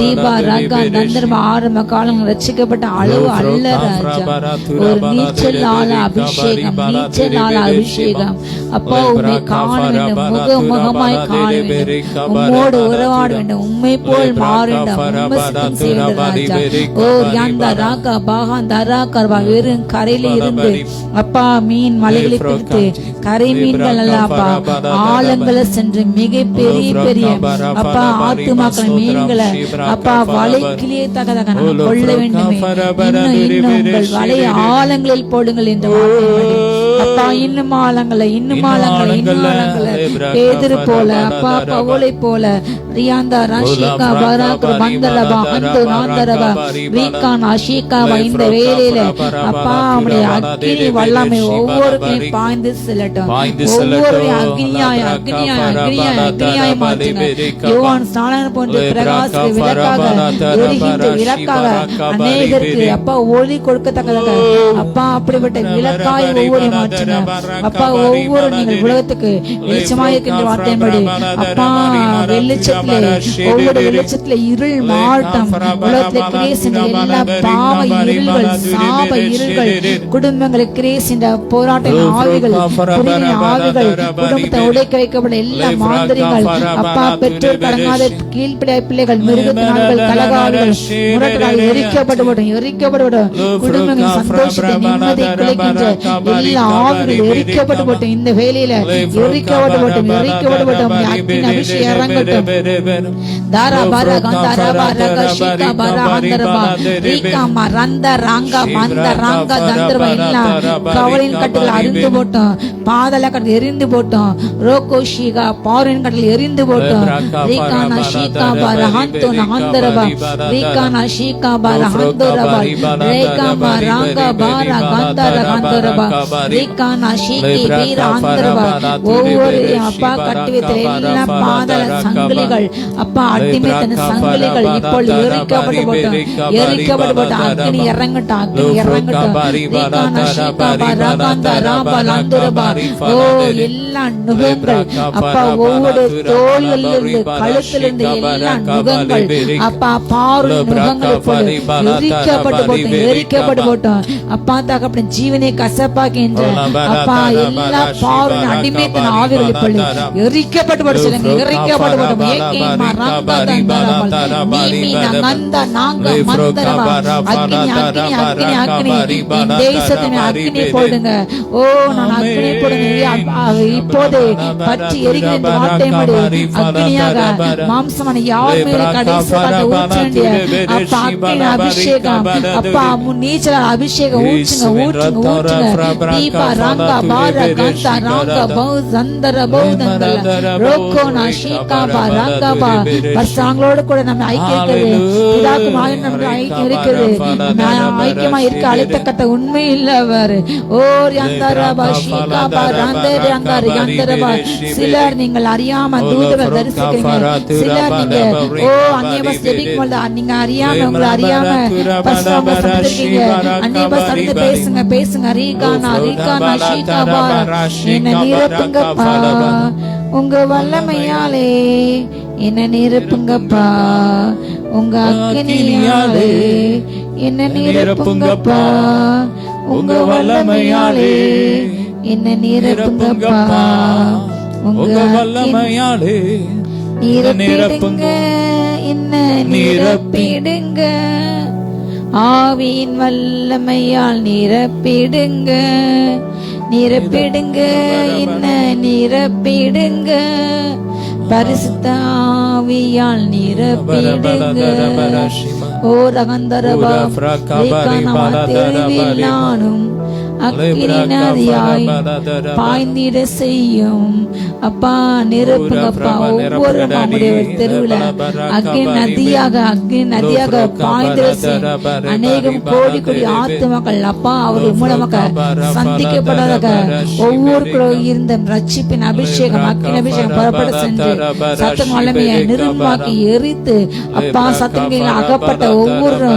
தீபா ரகா கந்தர்வ ஆரம்ப காலம் ரட்சிக்கப்பட்ட அளவு அல்ல ராஜா. ஒரு நீச்சலால அபிஷேகம், நீச்சலால அபிஷேகம் அப்பா. உண்மை காண வேண்டும், முகமாய் காண வேண்டும், உம்மோடு உறவாட வேண்டும், உண்மை போல் மாற வேண்டும், செய்ய ராஜா. ஓ யாந்தா ராகா பாகாந்தா ராகா வெறும் கரையில இருந்து அப்பா மீன் மலைகளை பிடித்து கரை மீன்கள் அல்ல அப்பா, ஆழங்களை சென்று மிக பெரிய பெரிய அப்பா ஆத்துமாக்கள் மீன்களை அப்பா வலைக்கிலேயே தகதக கொள்ள வேண்டுமே. இன்னும் உங்கள் வலை ஆழங்களில் போடுங்கள் என்று அப்பா. இன்னும் ஆழங்களை இன்னும் ஆழங்களை இன்னும் ஆழங்களை பேதுரு போல அப்பா, பவுலை போல ரியாந்தா ராஷிகா பராக பந்தலபா அந்த நாந்தரபா வீகான் ஆஷிகாவா இந்த வேளையில அப்பா அவருடைய அக்கினி வல்லமை ஒவ்வொருவரையும் பாய்ந்து செல்லட்டும். ஒவ்வொரு அக்னியாய் அக்னியாய் அக்னியாய் அக்னியாய் மாற்றுங்க. யோவான் ஸ்நானன் போன்ற பிரகாச விளக்காக எரிகின்ற விளக்காக அநேகருக்கு அப்பா ஒளி கொடுக்கத்தக்கதாக அப்பா அப்படிப்பட்ட விளக்காய் ஒவ்வொரு மாற்றுங்க அப்பா. ஒவ்வொரு நீங்கள் உலகத்துக்கு வெளிச்சமாயிருக்கின்ற வார்த்தையின்படி அப்பா, வெளிச்சத்திலே ஒவ்வொரு வெளிச்சத்திலே இருள் மாட்டம் உலகத்திலே கிரேசின்ற எல்லா பாவ இருள்கள், சாப இருள்கள், குடும்பங்களை கிரேசின்ற போராட்ட ஆவிகள், ஆவிகள், குடும்பத்தை உடைக்க வைக்கப்பட எல்லா மாந்திரிகள் அப்பா, பெற்றோர் கடங்காத கீழ்ப்படிய பிள்ளைகள், மிருகத்தினார்கள், கலகாவிகள், முரட்டர்கள் எரிக்கப்பட்டுவிடும், எரிக்கப்பட்டுவிடும். குடும்பங்கள் சந்தோஷத்தை நிம்மதி குலைக்கின்ற எல்லா ஆவிகள் எரிக்கப்பட்டுவிடும். இந்த வேலையில எரிக்கப்பட்டுவிடும், எரிக்கப்பட்டுவிடும். அக்கினி அபிஷேகம் இறங்கட்டும். தாரா பாரா கந்தாரா பாரா கஷிகா பாரா ஹந்தரபா ரீகா மரந்த ராங்கா மந்த ராங்கா தந்தரபா எல்லா கவலின் கட்டுகள் அரிந்து போட்டோம், பாதல கட்டுகள் எரிந்து போட்டோம், ரோகோஷிகா பாரின் கட்டுகள் எரிந்து போட்டோம். ரீகா நஷிகா பாரா ஹந்தோ நஹந்தரபா ரீகா நஷிகா பாரா ஹந்தரபா ரேகா மராங்கா பாரா கந்தார ஹந்தரபா ரீகா நஷிகி வீரா ஹந்தரபா. ஒவ்வொரு அப்பா கட்டி வைத்த எல்லா பாதல சங்கிலிகள் அப்பா, அடிமைத்தன சங்கிலிகள் இப்பொழுது எரிக்கப்பட்டு போட்டோம், எரிக்கப்பட்டு போட்டோம். அக்னி இறங்கட்டும், அக்னி இறங்கட்டும். ரீகா நஷிகா பாரா கந்தாரபா லந்தரபா. ஓ எல்லா நுகங்கள் அப்பா, ஒவ்வொரு தோள்களிலிருந்து கழுத்திலிருந்து எல்லா நுகங்கள் அப்பா, பாரு நுகங்கள் இப்பொழுது எரிக்கப்பட்டு போட்டோம், எரிக்கப்பட்டு போட்டோம். அப்பா தகப்பன் ஜீவனை கசப்பாக்கின்ற அப்பா, எல்லா பாரு அடிமைத்தன ஆவிகள் இப்பொழுது எரிக்கப்பட்டு போட்டு சொல்லுங்க, எரிக்கப்பட்டு போட்டோம். ஏகே மரங்கா தந்தரபா நீமி நகந்த நாங்க மந்தரபா. அக்னி அக்னி அக்னி அக்னி இந்த தேசத்தை அக்னி போடுங்க. ஓ நான் அக்னி போடுங்க இப்போது பற்றி எரிகிற இந்த வார்த்தையின்படி அக்னியாக மாம்சமான யார் மேலே கடைசி ஊற்ற வேண்டிய அப்பா அக்னி அபிஷேகம் அப்பா, நீச்சல் அபிஷேகம் ஊற்றுங்க, ஊற்றுங்க, ஊற்றுங்க. தீபா ராங்கா பாரா கந்தா ராங்கா பௌ சந்தர பௌதங்கல ரோகோ நாஷிகா பா ராங்கா பா. பர்சாங்களோடு கூட நம்ம ஐக்கியம் பிதாக்கும் ஆயும் நம்ம ஐக்கியம் இருக்குது. ஐக்கியமா இருக்க அழைத்தக்கட்ட உண்மை இல்லவர். ஓர் யந்தரபா ஷிகா பா ரந்தர் யந்தர் யந்தரபா. சிலர் நீங்கள் அறியாம தூதர்கள் தரிசிக்கிறீங்க, சிலர் நீங்க ஓ அந்நியபாஷை ஜெபிக்கும்போது நீங்க அறியாம உங்களை அறியாம பரிசுத்தமா சந்திருக்கீங்க. அந்நியபாஷை பேசுங்க, பேசுங்க. ரீகானா ரீகானா ஷிகா பா. என்ன நிரப்புங்கப்பா உங்க வல்லமையாலே, என்ன நிரப்புங்கப்பா உங்க அக்னியாலே, என்ன நிரப்புங்கப்பா உங்க வல்லமையாலே, என்ன நிரப்புங்கப்பா உங்க வல்லமையாலே, நிரப்பிடுங்க, என்ன நிரப்பிடுங்க. ஆவியின் வல்லமையால் நிரப்பிடுங்க, நிரப்பிடுங்க, என்ன நிரப்பிடுங்க. பரிசுத்த ஆவியால் நிரப்பிடுங்க. ஓ ரகந்தரபா ரீகானா தெருவில் நானும் அக்கினி நதியாய் பாய்ந்திட செய்யும். அப்பா நிரப்புங்கப்பா, ஒவ்வொரு நம்முடைய தெருவில் அக்கினி நதியாக, அக்கினி நதியாக பாய்ந்திட செய்யும். அநேகம் கோடி கோடி ஆத்துமக்கள் அப்பா அவர்கள் மூலமாக சந்திக்கப்படாத ஒவ்வொரு இருந்த ரட்சிப்பின் அபிஷேகம், அக்கினி அபிஷேகம் புறப்பட சென்று சத்தம் வல்லமையை நிர்மாக்கி எரித்து அப்பா சத்தங்களில் அகப்பட்ட ஒவ்வொரு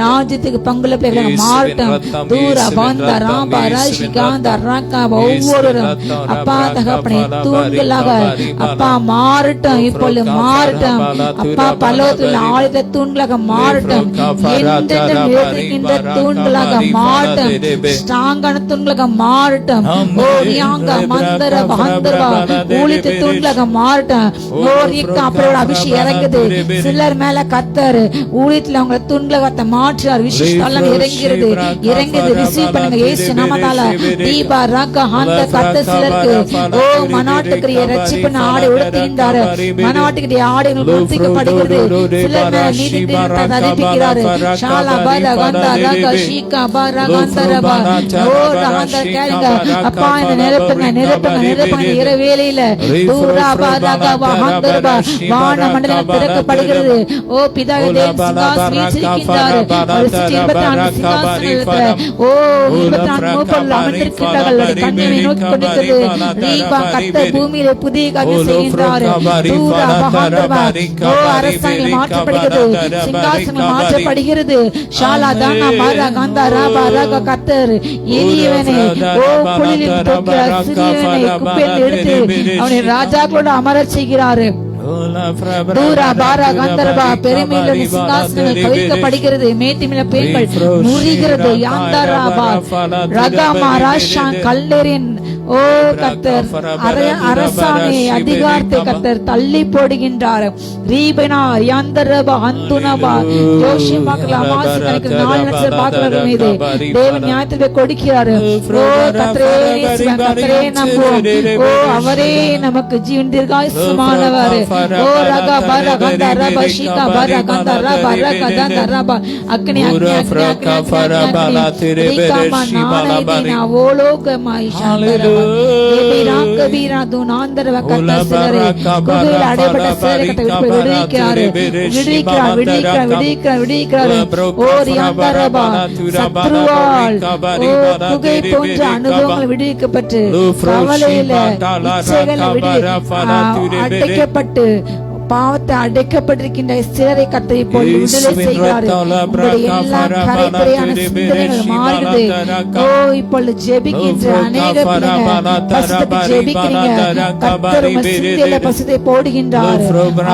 ராஜ்யத்துக்கு பங்குள்ள பிள்ளைகளை மாறட்டும். தூர பந்த ராபா ராஷிகாந்த ராக்கா ஒவ்வொருவரும் அப்பா தகப்பனை தூண்களாக அப்பா மாறட்டும், இப்பொழுது மாறட்டும். அப்பா பல்லவத்தில் ஆயுத தூண்களாக மாறட்டும், என்றென்றும் நிலைத்திருக்கின்ற தூண்களாக மாறட்டும், ஸ்ட்ராங்கான தூண்களாக மாறட்டும். ஓ ரியாங்க மந்தர பந்தரவா ஊழித்த தூண்களாக மாறட்டும். ஓ ரியாங்க அப்பளோட அபிஷேகம் இறங்குது சிலர் மேல கத்தர் ஊழியத்துல அவங்க தூண்களாக மாற்றார். விசேஷம் இறங்குகிறது, இறங்குது. ரிசீவ் பண்ணுங்க இயேசு நாமத்தால. தீபா ராக்கா ஹந்த கத்த சிலருக்கு ஓ மனாட்டுக்கிற ரட்சிப்பு ஆடை உடுத்திருந்தாரு. மனாட்டுக்கிற ஆடைகள் உடுத்திக்கப்படுகிறது. சிலர் நீதி தீர்ப்பை அறிவிக்கிறாரு. ஷாலா பாரா கந்தா ராக்கா ஷீகா பாரா கந்தரபா. ஓ ரகந்த கேளுங்க அப்பா, இந்த நிரப்புங்க, நிரப்புங்க, நிரப்புங்க. இரவு வேளையில தூரா பாரா கவா ஹந்தரபா வான மண்டலம் திறக்கப்படுகிறது. ஓ பிதாவே தேவ சிங்காசனம் வீற்றிருக்கின்றார். அவர் 24 சிங்காசனத்துல அமர்ந்திருக்கின்றார்கள். கண்ணியை நோக்கி கொண்டிருக்கிறது. ரீபா கர்த்தர் பூமியிலே புதிய காரியம் செய்கின்றார். அரசாங்கம் மாற்றப்படுகிறது, சிங்காசனம் மாற்றப்படுகிறது. ஷாலா தானா மாரா காந்தா ராபா ராகா கர்த்தர் எளியவனை குளிரில் தூக்கிற சிறியவனை குப்பையில் எடுத்து அவனை ராஜாக்களோடு அமரச் செய்கிறாரு. தூரா பாரா கந்தர்பா பெருமையில சிங்காசனங்கள் கவிழ்க்கப்படுகிறது. மேட்டிமில பெண்கள் முறிகிறது. யாந்தராபா ரகாமா ராஷான் கல்லெறின் ஓ கர்த்தர் அரசாணை அதிகாரத்தை கர்த்தர் தள்ளி போடுகின்றார். ரீபனா யாந்தரபா அந்துனபா ஜோஷியமாக்கல அமாசி கணக்கு 4 லட்சம் பாக்கலர்கள் மீது தேவன் நியாயத்தை கொடுக்கிறார். ஓ கர்த்தரே நம்புவோம். ஓ அவரே நமக்கு ஜீவன் தீர்காயுசுமானவர். ஓ ரகா பரா கந்தா ரபா ஷிகா பரா கந்தா ரபா ரகா கந்தா ரபா அக்னி அக்னி அக்னி அக்னி ஓலோகமாய் சாந்தரபா அனுபவங்கள் விடுவிக்கப்பட்டு கவலையில அடைக்கப்பட்டு பாவத்தை அடைக்கப்பட்டிருக்கின்ற சிலரை கர்த்தர் இப்போது விடுதலை செய்கிறார். உங்களுடைய எல்லா கரைக்குறையான சிந்தனைகள் மாறுகிறது. ஓ இப்பொழுது ஜெபிக்கின்ற அநேக பிள்ளைகள் பசுத்தை ஜெபிக்கிறீங்க. கர்த்தர் உங்கள் சிந்தையில பசுத்தை போடுகின்றார்.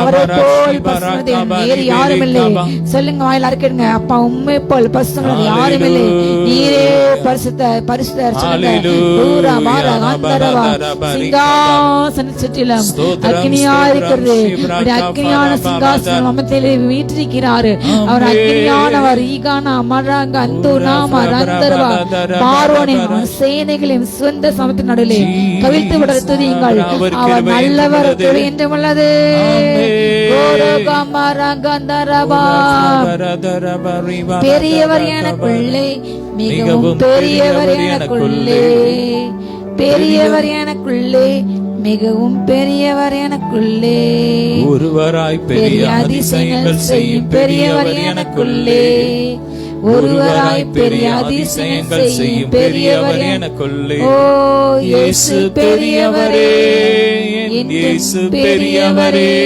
அவரை போல் பசுத்தை வேறு யாரும் இல்லை. சொல்லுங்க வாயில அறிக்கைங்க, அப்பா உண்மை போல் பசுங்கள் யாரும் இல்லை. நீரே பரிசுத்தர் சிங்காசன சுற்றிலும் அக்னியா இருக்கிறது. அக்னியான சிங்காசனம் அமர்த்திலே வீற்றிருக்கிறார். அவர் அக்னியானவர். ஈகானா மராங்க அந்தூனா மரந்தரவா பார்வோனின் சேனைகளின் சொந்த சமத்தின் நடுவிலே கவிழ்த்து விட துதியுங்கள். அவர் நல்லவர் என்றும் உள்ளது. பெரியவர் எனக்குள்ளே மிகவும் பெரியவர் எனக்குள்ளே பெரியவர் எனக்குள்ளே மிகவும் பெரியவர் எனக்குள்ளே ஒருவராய் பெரிய அதிசயங்கள் செய்யும் பெரியவர் எனக்குள்ளே ஒருவராய் பெரிய அதிசயங்கள் செய்யும் பெரியவர் எனக்குள்ளே. ஓ இயேசு பெரியவரே, இயேசு பெரியவரே,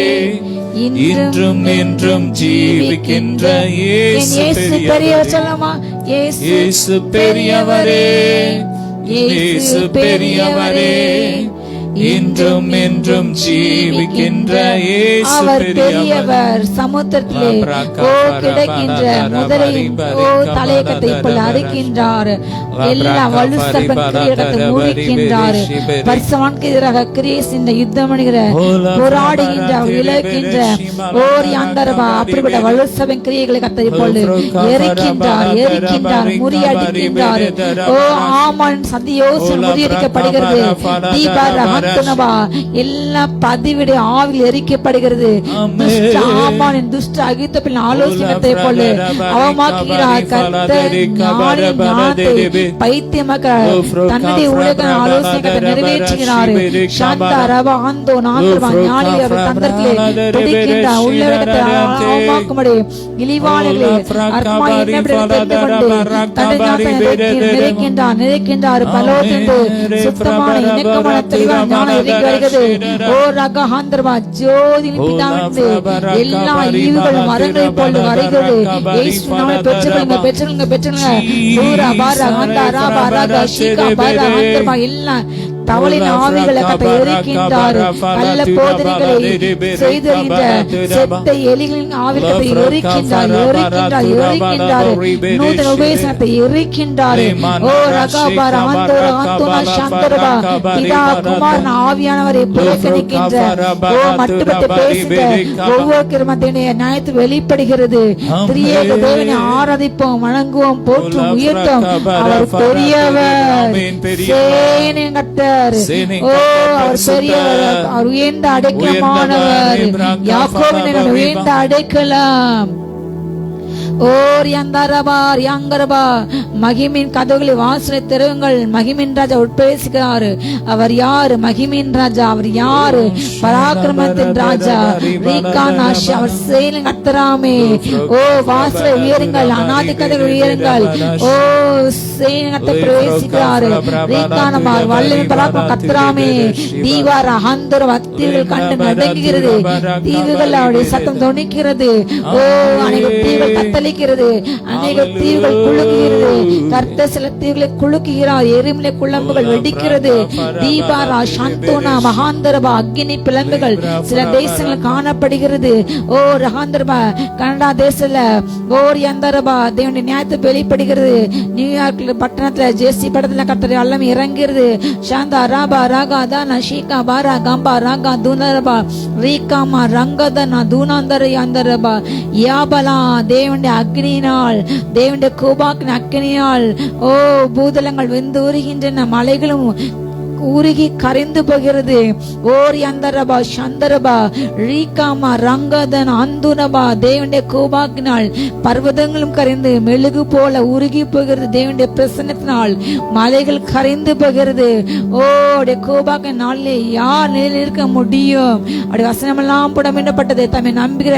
இன்றும் என்றும் ஜீவிக்கின்ற இயேசு பெரியவர். சொல்லமா இயேசு பெரியவரே, இயேசு பெரியவரே, இன்றும் என்றும் ஜீவிக்கின்ற இயேசு பெரியவர். சமுத்திரத்திலே ஓ கிடைக்கின்ற முதலையின் ஓ தலையகத்தை போல் அறுக்கின்றார். எல்லா வலுசர்பன் கிரீடத்தை முறிக்கின்றார். பரிசுத்தவானுக்கு எதிராக கிரேஸ் இந்த யுத்தம் பண்ணுகிற போராடுகின்ற இழக்கின்ற ஓர் யாந்தரபா அப்படிப்பட்ட வலுசர்பன் கிரியைகளை கத்தரி போல் எரிக்கின்றார், எரிக்கின்றார், முறியடிக்கின்றார். ஓ ஆமான் சதியோசன் முறியடிக்கப்படுகிறது. தீபாரா எல்லா பதிவிட ஆவில் எரிக்கப்படுகிறது. ஆமானின் துஷ்ட அகித்தப்பின் ஆலோசனத்தை போல அவமாக்குகிறார். கர்த்தர் பைத்தியமாக தன்னுடைய உலக ஆலோசனை நிறைவேற்றுகிறார். சாந்தா ரவா ஆந்தோ நாந்தரவா ஞானிகள் தந்தத்திலே பிடிக்கின்றார். உள்ளடக்கத்தை அவமாக்கும்படி இழிவானங்களே அர்த்தமா என்ன நிறைக்கின்றார். பலோதென்று சுத்தமான இணக்கமான தெளிவான எல்லா ஈவுகளும் மரங்களை போல வரைகிறது. எல்லாம் தவளின் ஆவிகளை கத்தை எரிக்கின்றார். நல்ல போதனைகளை செய்திருக்கின்ற செத்த எலிகளின் ஆவிகளை எரிக்கின்றார், எரிக்கின்றார், எரிக்கின்றார். நூதன உபதேசத்தை எரிக்கின்றார். ஓ ரகாபார ஆந்தோர ஆந்தோனா சாந்தரபா பிதா குமாரன் ஆவியானவரை புறக்கணிக்கின்ற ஓ மட்டுப்பட்டு பேசுகிற ஒவ்வொரு மத்திய நியாயத்து வெளிப்படுகிறது. திரியேக தேவனை ஆராதிப்போம், வணங்குவோம், போற்றும், உயர்த்தும். அவர் பெரியவர், சேனை கர்த்தர். ஓ அவர் பெரியவர், அவர் உயர்ந்த அடைக்கலமானவர். யாக்கோபின் உயர்ந்த அடைக்கலம். ஓர் யந்தரபா யங்கரபா மகிமின் கதவுகளை வாசலை திறவுங்கள். மகிமின் ராஜா உட்பிரவேசிக்கிறாரு. அவர் யாரு? மகிமின் ராஜா. அவர் யாரு? பராக்கிரமத்தின் ராஜா. ரீகானாஷ் அவர் செயலின் கர்த்தராமே. ஓ வாசலை உயருங்கள், அநாதி கதவுகள் உயருங்கள். ஓ செயலின் கர்த்தர் பிரவேசிக்கிறாரு. ரீகானமார் வல்லமை பராக்கிரம கர்த்தராமே. தீவார அந்தர தீவுகள் கண்டு நடுங்குகிறது. தீவுகள் அவருடைய சத்தம் தொனிக்கிறது. ஓ அநேக தீவுகள் தத்தளிக்கிறது, அநேக தீவுகள் குலுக்குகிறது. கர்த்தர் சில தீவுகளை குலுக்குகிறார். எரிமலை குழம்புகள் வெடிக்கிறது. தீபாரா சாந்தோனா மகாந்தரபா அக்னி பிளம்புகள் சில தேசங்கள் காணப்படுகிறது. ஓ ரகாந்தரபா கனடா தேசத்துல ஓர் யந்தரபா தேவனுடைய நியாயத்தை வெளிப்படுகிறது. நியூயார்க்ல பட்டணத்துல ஜேசி படத்துல கர்த்தர் அல்லம் இறங்கிறது. சாந்தா ராபா ராகா தானா ஷீகா பாரா கம்பா ராகா தூனரபா ரீகாமா ரங்கதனா தூனாந்தர யாந்தரபா யாபலா தேவனுடைய அக்னியினால், தேவனுடைய கோபாக்கின் அக்னியால் ஓ பூதலங்கள் வெந்து உருகின்றன. மலைகளும் உருகி கரைந்து போகிறது. ஓர் யந்தரபா சந்தரபா ரீகாமா ரங்கதன் அந்துனபா தேவனுடைய கோபாக்கினால் பர்வதங்களும் கரைந்து மெழுகு போல உருகி போகிறது. தேவனுடைய பிரசன்னத்தினால் மலைகள் கரைந்து போகிறது. ஓ கோபாக்கின் நாளிலே யார் நிலையில் இருக்க முடியும்? அப்படி வசனமெல்லாம் புடமிடப்பட்டது. தம்மை நம்புகிற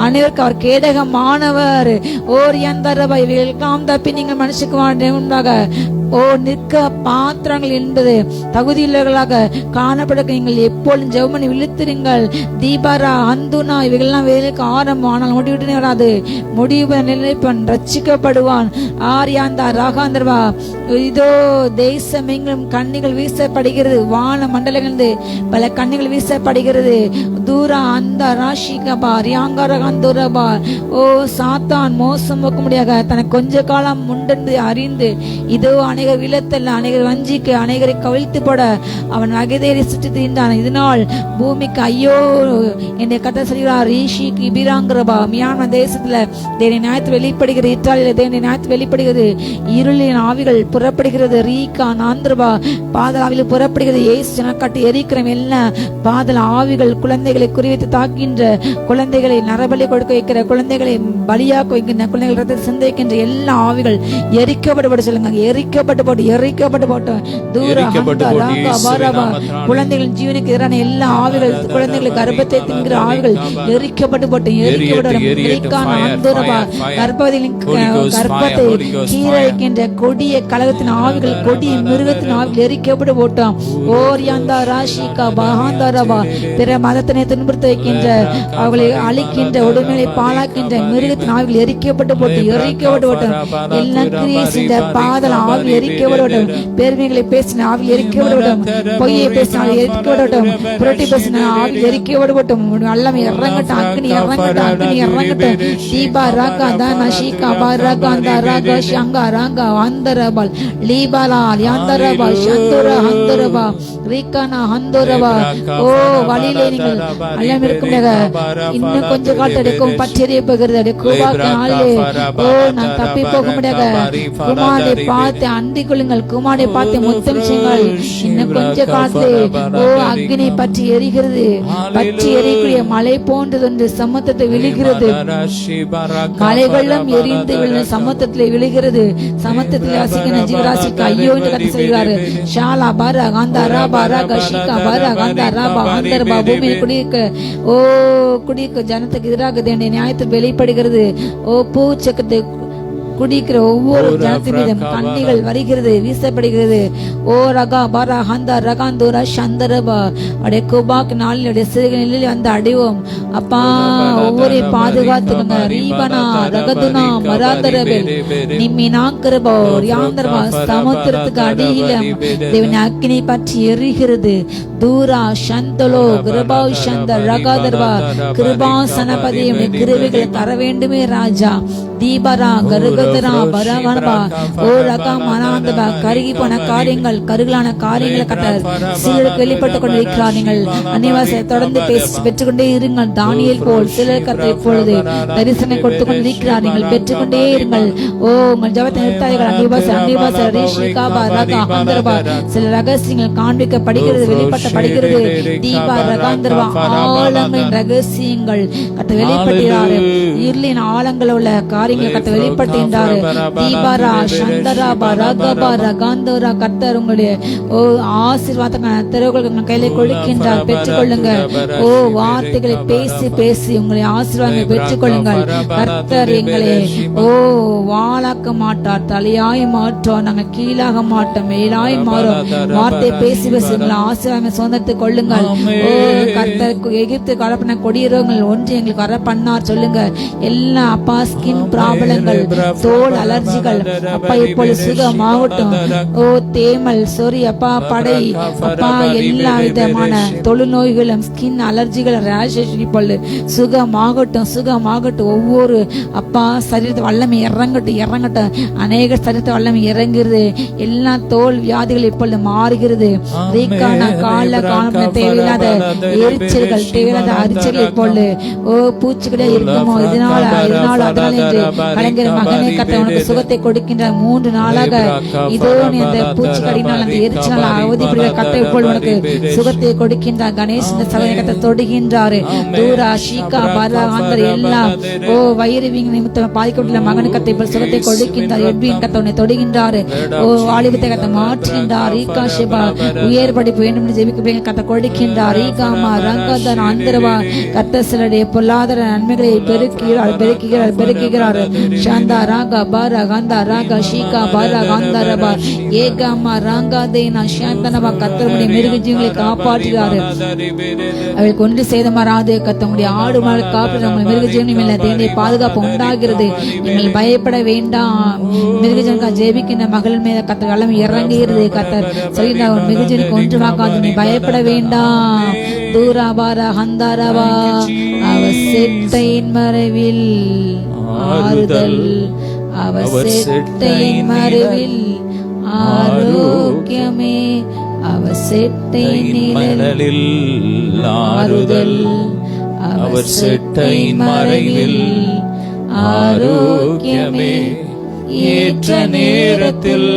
அனைவருக்கு அவர் கேடகமானவர். ஓர் யந்தரபா இவைகளுக்கெல்லாம் தப்பி நீங்கள் மனுஷுக்கு உண்டாக ஓ நிற்க பாத்திரங்கள் என்பது தகுதியுள்ளவர்களாக காணப்பட நீங்கள் எப்பொழுதும் ஜெபமணி விழுத்திருங்கள். தீபாரா அந்துனா இவைகள்லாம் வேலைக்கு ஆரம்பம், ஆனால் முடிவிட்டு வராது. முடிவு நிலைப்பன் ரட்சிக்கப்படுவான். ஆரியாந்தா ராகாந்தர்வா இதோ தேசம் எங்களும் கண்ணிகள் வீசப்படுகிறது. வான மண்டலங்களிலிருந்து பல கண்ணிகள் வீசப்படுகிறது. தூரா அந்த ராஷிகபா ரியாங்கரகந்துரபா ஓ சாத்தான் மோசம் போக்க முடியாத தனக்கு கொஞ்ச காலம் முண்டென்று அறிந்து இதோ அநேகர் விழத்தல்ல, அநேகர் வஞ்சிக்கு, அநேகரை கவிழ்த்து போட அவன் அகதேறி சுற்றி தீர்ந்தான். இதனால் பூமிக்கு ஐயோ என்னை கட்ட சொல்கிறார். ஈஷிக்கு இபிராங்கிறபா மியான்ம தேசத்துல தேவனுடைய நியாயத்து வெளிப்படுகிறது. இத்தாலியில தேவனுடைய நியாயத்து வெளிப்படுகிறது. இருளின் ஆவிகள் புறப்படுகிறது. ரீகா நாந்திரபா பாதல் ஆவிகள் புறப்படுகிறது. ஏசு கட்டி எரிக்கிறோம் எல்லாம் பாதல் ஆவிகள் குழந்தைகளை குறிவைத்து தாக்கின்ற, குழந்தைகளை நரபலி கொடுக்க வைக்கிற, குழந்தைகளை பலியாக்க வைக்கின்ற, குழந்தைகள் ரத்தத்தை சிந்த வைக்கின்ற எல்லா ஆவிகள் எரிக்கப்பட்டு சொல்லுங்க. எரிக்கப்பட்டு போட்டோம். குழந்தைகளின் ஜீவனுக்கு எதிரான எல்லா ஆவிகள், குழந்தைகளை கர்ப்பத்தை தின்கிற ஆவிகள் எரிக்கப்பட்டு போட்டோம். கர்ப்பவதிகளின் கர்ப்பத்தை கீழக்கின்ற கொடிய கலகத்தின் ஆவிகள், கொடிய மிருகத்தின் ஆவிகள் எரிக்கப்பட்டு போட்டோம். ஓர் யாந்தா ராஷிகா பகாந்தாரபா பிற மதத்தினை துன்புறுத்த வைக்கின்ற, அவர்களை அழிக்கின்ற, உடமையை பாழாக்கின்ற மிருகத்தின் ஆவிகள் எரிக்கப்பட்டு போட்டோம். எல்லாம் கிரியேசின்ற பாதல் ஆவி எரிக்கப்படட்டும். பெருமைகளை பேசின ஆவி எரிக்கப்படட்டும். பொய்யை பேசின ஆவி எரிக்கப்படட்டும். புரட்டி பேசின ஆவி எரிக்கப்படட்டும். அல்லமை இறங்கட்டும். அக்னி இறங்கட்டும். அக்னி இறங்கட்டும். தீபா ராகா தானா ஷீகா பா ராகா அந்த ராகா ஷங்கா ராகா அந்தரபால் லீபாலா யாந்தரபா சந்துர ஹந்தரபா ரீகானா ஹந்தரபா ஓ வழியிலே நீங்கள் அல்லம் இருக்கும். இன்னும் கொஞ்ச காலத்து எடுக்கும் பச்சரிய போகிறது. கூபாக்கு நாளிலே ஓ நான் தப்பி போக முடியாத குமாரை பார்த்து அண்டிக் கொள்ளுங்கள். குமாரை பார்த்து முத்தம் செய்யுங்கள். இன்னும் கொஞ்ச காலத்தில் ஓ அக்னி பற்றி எரிகிறது. பற்றி எரியக்கூடிய மலை போன்றது ஒன்று சமுத்திரத்தை விழுகிறது. மலைகளும் எரிந்து விழுந்த சமுத்திரத்தில் விழுகிறது. சமுத்திரத்தில் வசிக்கிற ஜீவராசிக்கு ஐயோ என்று கதை சொல்கிறாரு. ஷாலா பாரா காந்தா ராபா ராகா ஷிகா பாரா காந்தா ராபா ஆந்தரபா பூமியில் குடியிருக்க ஜனத்துக்கு எதிராக தேவனுடைய நியாயத்தில் வெளிப்படுகிறது. ஓ பூச்சக்கத்தை குடிக்கிற ஒவ்வொரு ஜனத்தின் மீதும் கண்ணிகள் வருகிறது, வீசப்படுகிறது. ஓ ரகா பாரா ஹந்தா ரகாந்தோரா சந்தரபா அடைய குபாக் நாளினுடைய சிறுக நிலையில் வந்து அடைவோம். அப்பா ஒவ்வொரு பாதுகாத்துக்கங்க. ரீபனா ரகதுனா மராதரபெல் நிம்மி நாக்கரபோ யாந்தரபா சமுத்திரத்துக்கு அடியிலும் தேவன் அக்னி பற்றி எரிகிறது. தூரா சந்தலோ கிருபா சந்த ரகாதர்வா கிருபா சனபதியும் கிருவிகளை தர வேண்டுமே ராஜா. தீபரா கருகதரா பரகனபா ஓ ரகா மனாந்தபா கருகி போன காரியங்கள், கருகலான காரியங்களை கட்டார் சிலருக்கு வெளிப்பட்டுக் கொண்டிருக்கிறார். நீங்கள் அன்னிவாசை தொடர்ந்து பேசி பெற்றுக்கொண்டே இருங்கள். தானியேல் போல் சிலர் கத்தை இப்பொழுது தரிசனம் கொடுத்துக் கொண்டிருக்கிறார். நீங்கள் பெற்றுக்கொண்டே இருங்கள். ஓ உங்கள் ஜபத்தை நிறுத்தாதீர்கள். அன்னிவாச ரேஷிகாபா ரகா ஆந்தரபா சில ரகசியங்கள் காண்பிக்கப்படுகிறது, வெளிப்பட்டப்படுகிறது. தீபா ரகாந்தரபா ஆழங்களின் ரகசியங்கள் கத்த வெளிப்படுகிறார். இருளின் ஆழங்கள் உள்ள காரியங்கள் கத்த வெளிப்படுத்துகின்றார். கொண்டிருக்கின்றார். தீபாரா சந்தராபா ரகபா ரகாந்தோரா கர்த்தர் உங்களுடைய ஓ ஆசீர்வாதங்களை திறவுகள் கையில கொடுக்கின்றார். பெற்றுக்கொள்ளுங்க. ஓ வார்த்தைகளை பேசி பேசி உங்களை ஆசீர்வாதங்களை பெற்றுக்கொள்ளுங்கள். கர்த்தர் எங்களை ஓ வாளாக்க மாட்டார், தலையாய் மாற்றோம், நாங்கள் கீழாக மாட்டோம், மேலாய் மாறும். வார்த்தை பேசி பேசி உங்களை ஆசீர்வாதங்களை சுதந்திரத்துக் கொள்ளுங்கள். ஓ கர்த்தருக்கு எகிப்து கலப்பன கொடியவர்கள் ஒன்று எங்களுக்கு வர பண்ணார் சொல்லுங்க. எல்லா அப்பா ஸ்கின் ப்ராப்ளங்கள், தோல் அலர்ஜிகள் அப்பா இப்பொழுது சுகமாகட்டும். ஓ தேமல் சொறி அப்பா படை அப்பா எல்லா விதமான தொழுநோய்களும் ஸ்கின் அலர்ஜிகள் ரேஷஸ் இப்பொழுது சுகமாகட்டும் சுகமாகட்டும். ஒவ்வொரு அப்பா சரீரத்தை வல்லமை இறங்கட்டும் இறங்கட்டும். அநேக சரீரத்தை வல்லமை இறங்குகிறது. எல்லா தோல் வியாதிகள் இப்பொழுது மாறுகிறது. கால காண தேவையில்லாத எரிச்சல்கள் தேவையில்லாத அரிச்சல்கள் இப்பொழுது ஓ பூச்சிகளே இருக்குமோ இதனால அதனால என்று கலைஞர் மகனை கத்த உனக்கு சுகத்தை கொடுக்கின்ற 3 நாளாக இதோ நீ அந்த பூச்சிக்கடினால் அந்த எரிச்சலால் அவதிப்படுகிற கத்த இப்பொழுது உனக்கு சுகத்தை கொடுக்கின்றார். கணேஷ் இந்த சகனை கத்த தொடுகின்றாரு. தூரா ஷீகா பரா ஆந்தர் எல்லாம் ஓ வயிறு வீங்க நிமித்தம் பாதிக்கப்பட்டுள்ள மகனை கத்த இப்பொழுது சுகத்தை கொடுக்கின்றார். எட்வின் கத்த உன்னை தொடுகின்றாரு. ஓ வாலிபத்தை கத்த மாற்றுகின்றார். ஈகா ஷிபா உயர் படிப்பு வேண்டும் என்று ஜெபிக்க கத்த கொடுக்கின்றார். ஈகாமா ரங்கதன் அந்தரவா கத்த சிலருடைய பொருளாதார நன்மைகளை பெருக்குகிறார். சாந்தா ராகா பாரா காந்தா ராகா ஷீகா பாரா காந்தா ரபா ஏகாமா ராங்கா தேனா சாந்தனவா கத்தருடைய மிருக ஜீவங்களை காப்பாற்றுகிறார். அவள் கொண்டு சேதமாறாது கத்தமுடைய ஆடு மாடு காப்பது மிருக ஜீவனையும் இல்லை தேவனுடைய பாதுகாப்பு உண்டாகிறது. நீங்கள் பயப்பட வேண்டாம். மிருக ஜீவனுக்கு ஜெபிக்கின்ற மகளிர் மீது கத்தர் வல்லமை இறங்குகிறது. கத்தர் சொல்கிறார் மிருக ஜீவனுக்கு ஒன்றுமாக்காது, நீ பயப்பட வேண்டாம். தூராபாரா ஹந்தாரவா அவர் செட்டையின் மறைவில் ஆறுதல், அவர் செட்டையின் மறைவில் ஆரோக்கியமே, அவர் செட்டையின் நிழலில் ஆறுதல், அவர் செட்டையின் மறைவில் ஆரோக்கியமே. ஏற்ற நேரத்தில்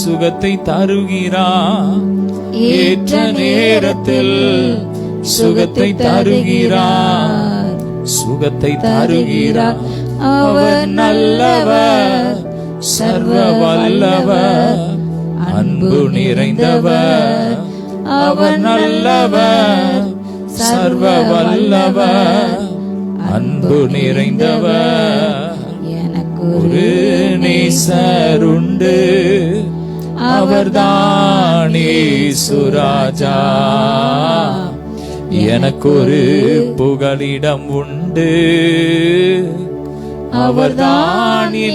சுகத்தை தருகிறார், ஏற்ற நேரத்தில் சுகத்தை தருகிறார், சுகத்தை தருகிறார். அவர் நல்லவர், சர்வ வல்லவர், அன்பு நிறைந்தவர். அவர் நல்லவர், சர்வ வல்லவர், அன்பு நிறைந்தவர். எனக்கு ஒரு நேசருண்டு, அவர்தானே சுராஜா. எனக்கு ஒரு புகலிடம் உண்டு, அவர்தானே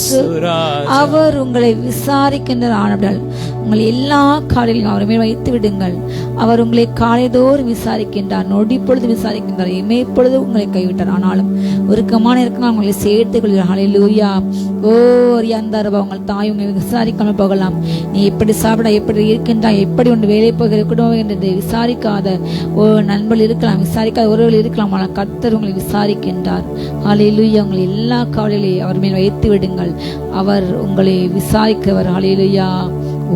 சுராஜா. அவர் உங்களை விசாரிக்கின்றார். உங்களை எல்லா காலையிலும் அவர் மேல் வைத்து விடுங்கள். அவர் உங்களை காலைதோறும் விசாரிக்கின்றார், நொடி பொழுது விசாரிக்கின்றார், இமைப்பொழுது உங்களை கைவிட்டார். ஆனாலும் ஒருக்கமான இருக்க உங்களை சேர்த்துக் கொள்கிறார். ஹல்லேலூயா. ஓ ரியாந்தாரபா, உங்கள் தாய் உங்களை விசாரிக்காமல் போகலாம். நீ எப்படி சாப்பிட, எப்படி இருக்கின்றாய், எப்படி ஒன்று வேலை போகிற குடும்பம் என்று விசாரிக்காத ஓ நண்பர்கள் இருக்கலாம், விசாரிக்காத உறவுகள் இருக்கலாம். ஆனால் கர்த்தர் உங்களை விசாரிக்கின்றார். ஹல்லேலூயா. உங்களை எல்லா காலையிலையும் அவர் மேல் வைத்து விடுங்கள். அவர் உங்களை விசாரிக்கிறவர். ஹல்லேலூயா.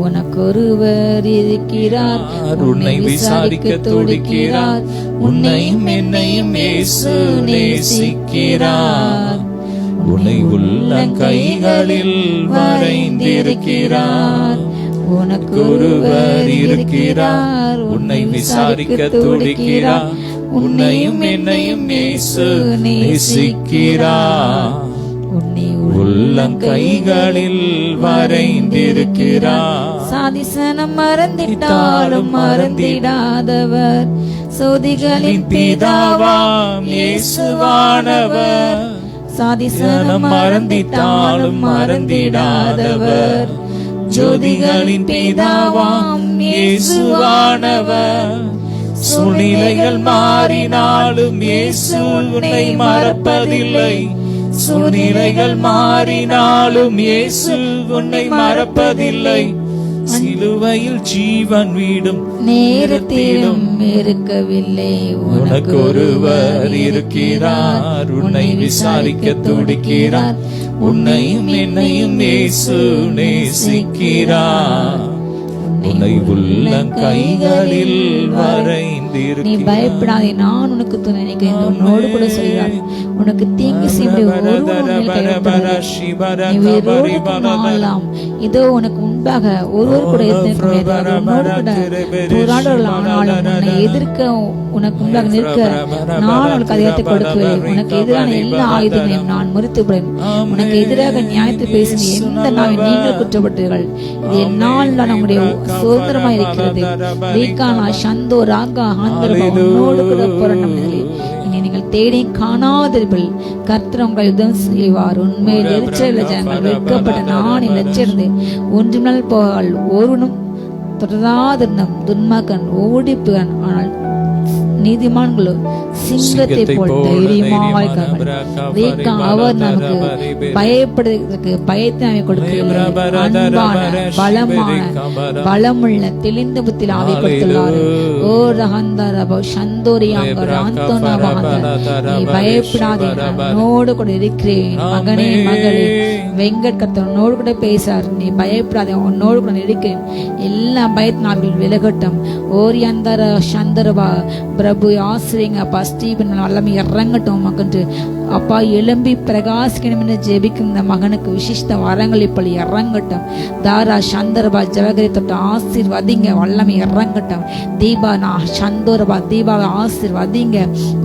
உனக்கு ஒருவர் இருக்கிறார், உன்னை விசாரிக்க துடிக்கிறார், உன்னையும் என்னையும் இயேசு நேசிக்கிறார். உன்னை உள்ளங்கைகளில் வரைந்திருக்கிறார். உனக்கு ஒருவர் இருக்கிறார், உன்னை விசாரிக்க துடிக்கிறார், உன்னையும் என்னையும் இயேசு நேசிக்கிறார். உன்னை உள்ளங்கைகளில் வரைந்திருக்கிறார். சாதிசனம் மறந்திட்டாலும் மறந்திடாதவர், சோதிகளின் பிதாவாம் இயேசுவானவர். சாதிசனம் மறந்திட்டாலும் மறந்திடாதவர், ஜோதிகளின் பிதாவாம் இயேசுவானவர். சூழ்நிலைகள் மாறினாலும் இயேசு உன்னை மறப்பதில்லை. சூழ்நிலைகள் மாறினாலும் இயேசு உன்னை மறப்பதில்லை. சிலுவையில் ஜீவன் வீடும் நேரத்திலும் இருக்கவில்லை. உனக்கு ஒருவர் இருக்கிறார், உன்னை விசாரிக்க துடிக்கிறார், உன்னையும் என்னையும் இயேசு நேசிக்கிறார். உன்னை உள்ளங்கைகளில் வரைந்திருக்கிறேன். நீ பயப்படாதே, நான் உனக்கு துணை நிற்கிறேன். உன்னோடு கூட சொல்கிறார், உனக்கு தீங்கு செய்ய ஒருவன் நீ உயிரோடு போனாலாம் இதோ உனக்கு முன்பாக ஒருவர் கூட உன்னோடு கூட போராடல் ஆனாலும் உன்னை எதிர்க்க உனக்கு முன்பாக நிற்க நான் உனக்கு அதிகாரத்தை கொடுக்குவேன். உனக்கு எதிரான எல்லா ஆயுதங்களையும் நான் முறித்துவிடுவேன். உனக்கு எதிராக நியாயத்தை பேசின எந்த நாளை நீங்கள் குற்றப்பட்டீர்கள். இது என்னால் தான் நம்முடைய சுதந்திரமாக இருக்கிறது. ரீகானா சந்தோ ராகா ஆந்தரபா உன்னோடு கூட போராட்டம். இனி நீங்கள் தேடி காணாதீர்கள். கர்த்தர் உங்கள் யுத்தம் செய்வார். உண்மையில் எரிச்சல் ஜனங்கள் வெட்கப்பட்ட நான் இலச்சிருந்து ஒன்றுநாள் போகால் ஒருவனும் தொடராதிருந்தும் துன்மாக்கன் ஓடிப்புகன். ஆனால் நீதிமான்களோ சிங்கத்தை போல் தைரியமாவாய்க்கார்கள். அவர் நமக்கு பயப்படுவதற்கு பயத்தை அவை கொடுக்கவில்லை. அன்பான பலமான பலமுள்ள தெளிந்த புத்தியில் ஆவி கொடுத்துள்ளார். ஓ ரகந்தரப சந்தோரியாங்க நீ பயப்படாதே, உன்னோடு கூட இருக்கிறேன். மகனே மகளே, வெங்கட் கர்த்தர் உன்னோடு கூட பேசார். நீ பயப்படாதே, உன்னோடு கூட இருக்கிறேன். எல்லா பயத்தினார்கள் விலகட்டும். ஓரியந்தர சந்தரபா பிரபு ஆசிரியங்க அப்பா ஸ்டீபன் வல்லமை இறங்கட்டும் மகன் அப்பா எழும்பி பிரகாசிக்கணும் என்று ஜெபிக்கும் இந்த மகனுக்கு விசிஷ்ட வரங்கள் இப்படி இறங்கட்டும். தாரா சந்தரபா ஜவகரி தொட்டு ஆசீர்வதிங்க, வல்லமை இறங்கட்டும். தீபா நான் சந்தோரபா தீபாவை ஆசீர்வதிங்க.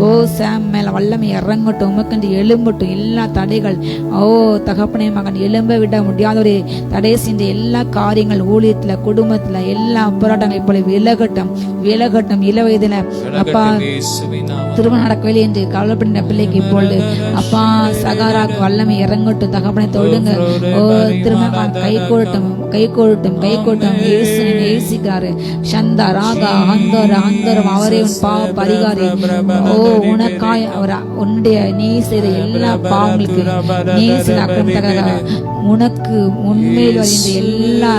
ஓ சாம் மேல வல்லமை இறங்கட்டும். உமக்கென்று எழும்பட்டும் எல்லா தடைகள். ஓ தகப்பனே மகன் எழும்ப விட முடியாத ஒரு தடை செஞ்ச எல்லா காரியங்கள் ஊழியத்துல குடும்பத்துல எல்லா போராட்டங்கள் இப்படி விலகட்டும் விலகட்டும். இளவயதுல அப்பா திருமணம் நடக்கவில்லை என்று கவலைப்பட்ட பிள்ளைக்கு இப்பொழுது அப்பா சகாராக்கு வல்லமை இறங்கட்டும். தகப்பனை தொடுங்க. ஓ திருமணம் கை கூடட்டும் கை கூடட்டும் கை கூட்டம். நேசிக்கிறாரு சந்தா ராகா அந்தோரம் அவரே உன் பாவ பரிகாரி. ஓ உனக்காய் அவர் உன்னுடைய நீ செய்த எல்லா பாவங்களுக்கு நீ செய்த அக்கிரமத்துக்காக உனக்கு உண்மையில் வருகின்ற எல்லா